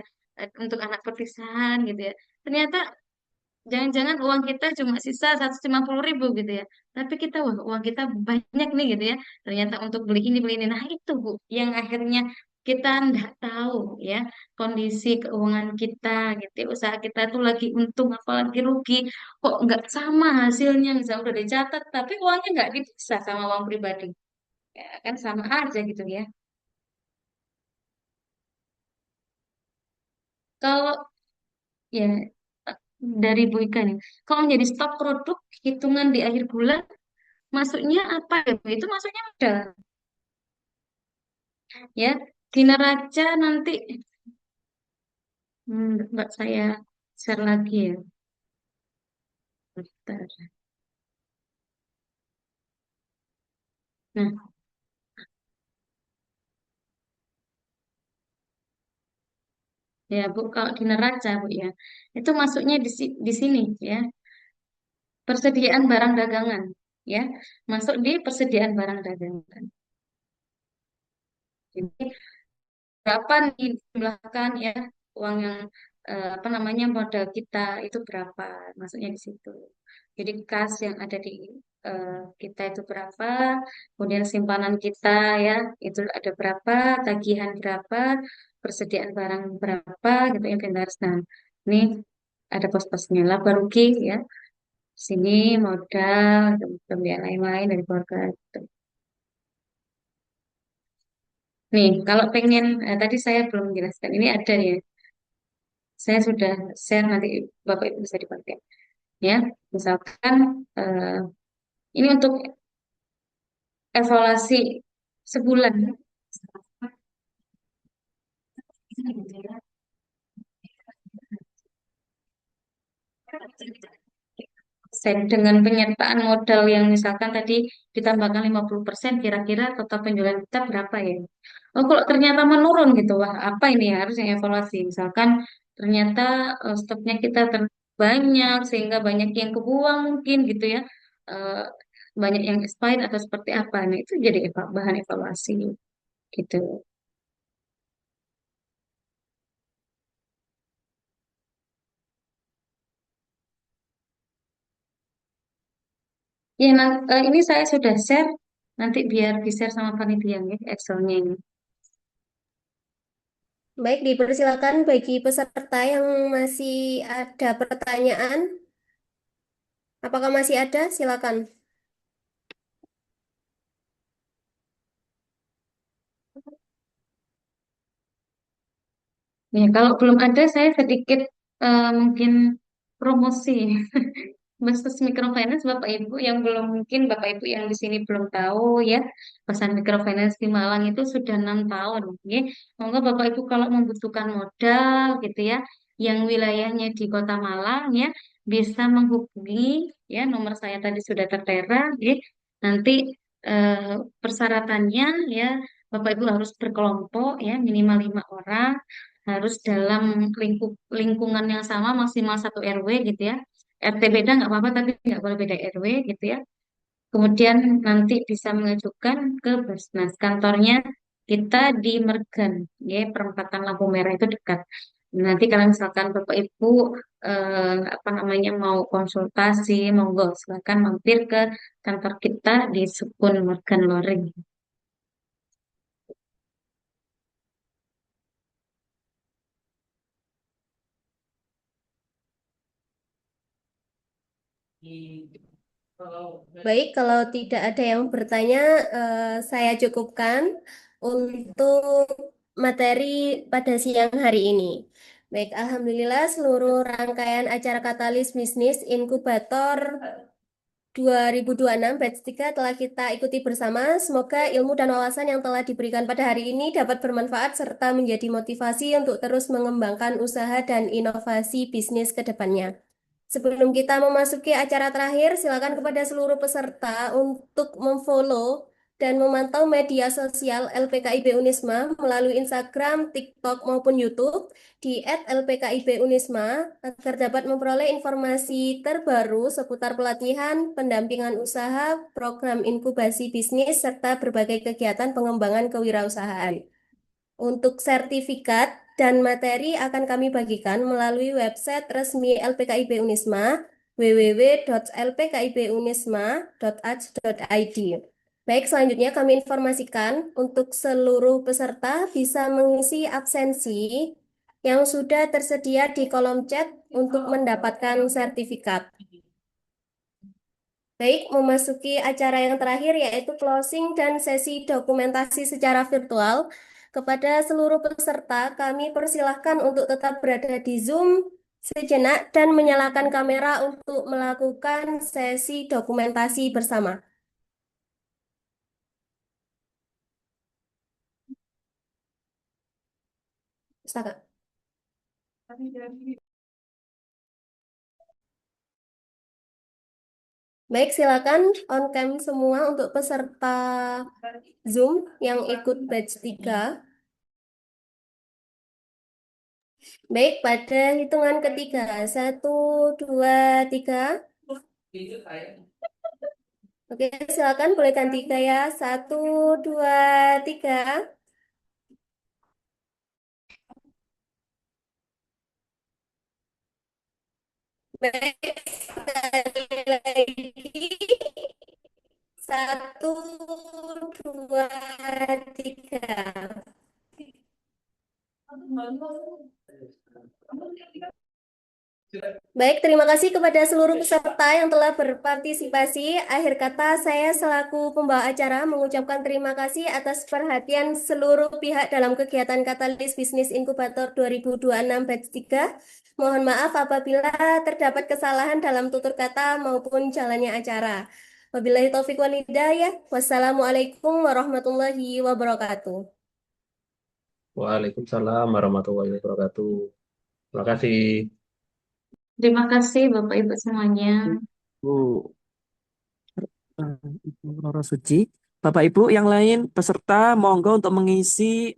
untuk anak perpisahan gitu ya. Ternyata jangan-jangan uang kita cuma sisa 150.000 gitu ya. Tapi kita, wah uang kita banyak nih gitu ya. Ternyata untuk beli ini, beli ini. Nah itu Bu, yang akhirnya kita nggak tahu ya kondisi keuangan kita gitu ya. Usaha kita tuh lagi untung apalagi rugi. Kok nggak sama hasilnya, misalnya udah dicatat, tapi uangnya nggak dipisah sama uang pribadi. Ya, kan sama aja gitu ya. Kalau ya dari Bu Ika nih, kalau menjadi stok produk hitungan di akhir bulan masuknya apa ya Bu? Itu masuknya modal ya. Di neraca nanti mbak saya share lagi ya. Bentar. Nah, ya Bu, kalau di neraca Bu ya, itu masuknya di sini ya, persediaan barang dagangan ya, masuk di persediaan barang dagangan. Jadi berapa nih jumlahkan ya uang yang apa namanya modal kita itu berapa, masuknya di situ. Jadi kas yang ada di kita itu berapa, kemudian simpanan kita ya itu ada berapa, tagihan berapa, persediaan barang berapa gitu, inventaris. Nah, ini ada pos-posnya laba rugi ya. Sini modal, kemudian lain-lain dari keluarga gitu. Nih, kalau pengen tadi saya belum menjelaskan ini ada ya. Saya sudah share, nanti Bapak Ibu bisa dipakai ya. Misalkan eh, ini untuk evaluasi sebulan. Dengan penyertaan modal yang misalkan tadi ditambahkan 50%, kira-kira total penjualan kita berapa ya? Oh, kalau ternyata menurun gitu, wah apa ini ya, harus yang evaluasi. Misalkan ternyata stoknya kita terbanyak sehingga banyak yang kebuang mungkin gitu ya. Eh, banyak yang expired atau seperti apa. Nah, itu jadi bahan evaluasi gitu. Ya, ini saya sudah share, nanti biar di-share sama panitia ya, Excelnya ini. Baik, dipersilakan bagi peserta yang masih ada pertanyaan. Apakah masih ada? Silakan. Ya, kalau belum ada, saya sedikit mungkin promosi Bisnis microfinance Bapak Ibu yang belum, mungkin Bapak Ibu yang di sini belum tahu ya, pesan microfinance di Malang itu sudah 6 tahun. Ya. Monggo Bapak Ibu kalau membutuhkan modal gitu ya, yang wilayahnya di Kota Malang ya, bisa menghubungi ya, nomor saya tadi sudah tertera ya. Nanti eh, persyaratannya ya, Bapak Ibu harus berkelompok ya, minimal 5 orang, harus dalam lingkungan yang sama, maksimal 1 RW gitu ya. RT beda nggak apa-apa, tapi nggak boleh beda RW gitu ya. Kemudian nanti bisa mengajukan ke Basnas. Kantornya kita di Mergan, ya, perempatan lampu merah itu dekat. Nanti kalau misalkan Bapak Ibu apa namanya mau konsultasi, monggo silakan mampir ke kantor kita di Sukun Mergan Loreng. Baik, kalau tidak ada yang bertanya, saya cukupkan untuk materi pada siang hari ini. Baik, Alhamdulillah seluruh rangkaian acara Katalis Bisnis Inkubator 2026 batch 3 telah kita ikuti bersama. Semoga ilmu dan wawasan yang telah diberikan pada hari ini dapat bermanfaat serta menjadi motivasi untuk terus mengembangkan usaha dan inovasi bisnis ke depannya. Sebelum kita memasuki acara terakhir, silakan kepada seluruh peserta untuk memfollow dan memantau media sosial LPKIB Unisma melalui Instagram, TikTok, maupun YouTube di @lpkib_unisma agar dapat memperoleh informasi terbaru seputar pelatihan, pendampingan usaha, program inkubasi bisnis, serta berbagai kegiatan pengembangan kewirausahaan. Untuk sertifikat dan materi akan kami bagikan melalui website resmi LPKIB Unisma www.lpkibunisma.ac.id. Baik, selanjutnya kami informasikan untuk seluruh peserta bisa mengisi absensi yang sudah tersedia di kolom chat untuk mendapatkan sertifikat. Baik, memasuki acara yang terakhir yaitu closing dan sesi dokumentasi secara virtual. Kepada seluruh peserta, kami persilahkan untuk tetap berada di Zoom sejenak dan menyalakan kamera untuk melakukan sesi dokumentasi bersama. Silakan. Baik, silakan on cam semua untuk peserta Zoom yang ikut batch 3. Baik, pada hitungan ketiga. 1, 2, 3. Oke, silakan bolehkan 3 ya. 1, 2, 3. Baik, sekali lagi. 1, 2, 3. Baik, terima kasih kepada seluruh peserta yang telah berpartisipasi. Akhir kata, saya selaku pembawa acara mengucapkan terima kasih atas perhatian seluruh pihak dalam kegiatan Katalis Bisnis Inkubator 2026 Batch 3. Mohon maaf apabila terdapat kesalahan dalam tutur kata maupun jalannya acara. Wabillahi taufiq wal hidayah. Wassalamualaikum warahmatullahi wabarakatuh. Waalaikumsalam warahmatullahi wabarakatuh. Terima kasih. Terima kasih Bapak Ibu semuanya. Bu Ibu Roro Suci. Bapak Ibu yang lain peserta monggo untuk mengisi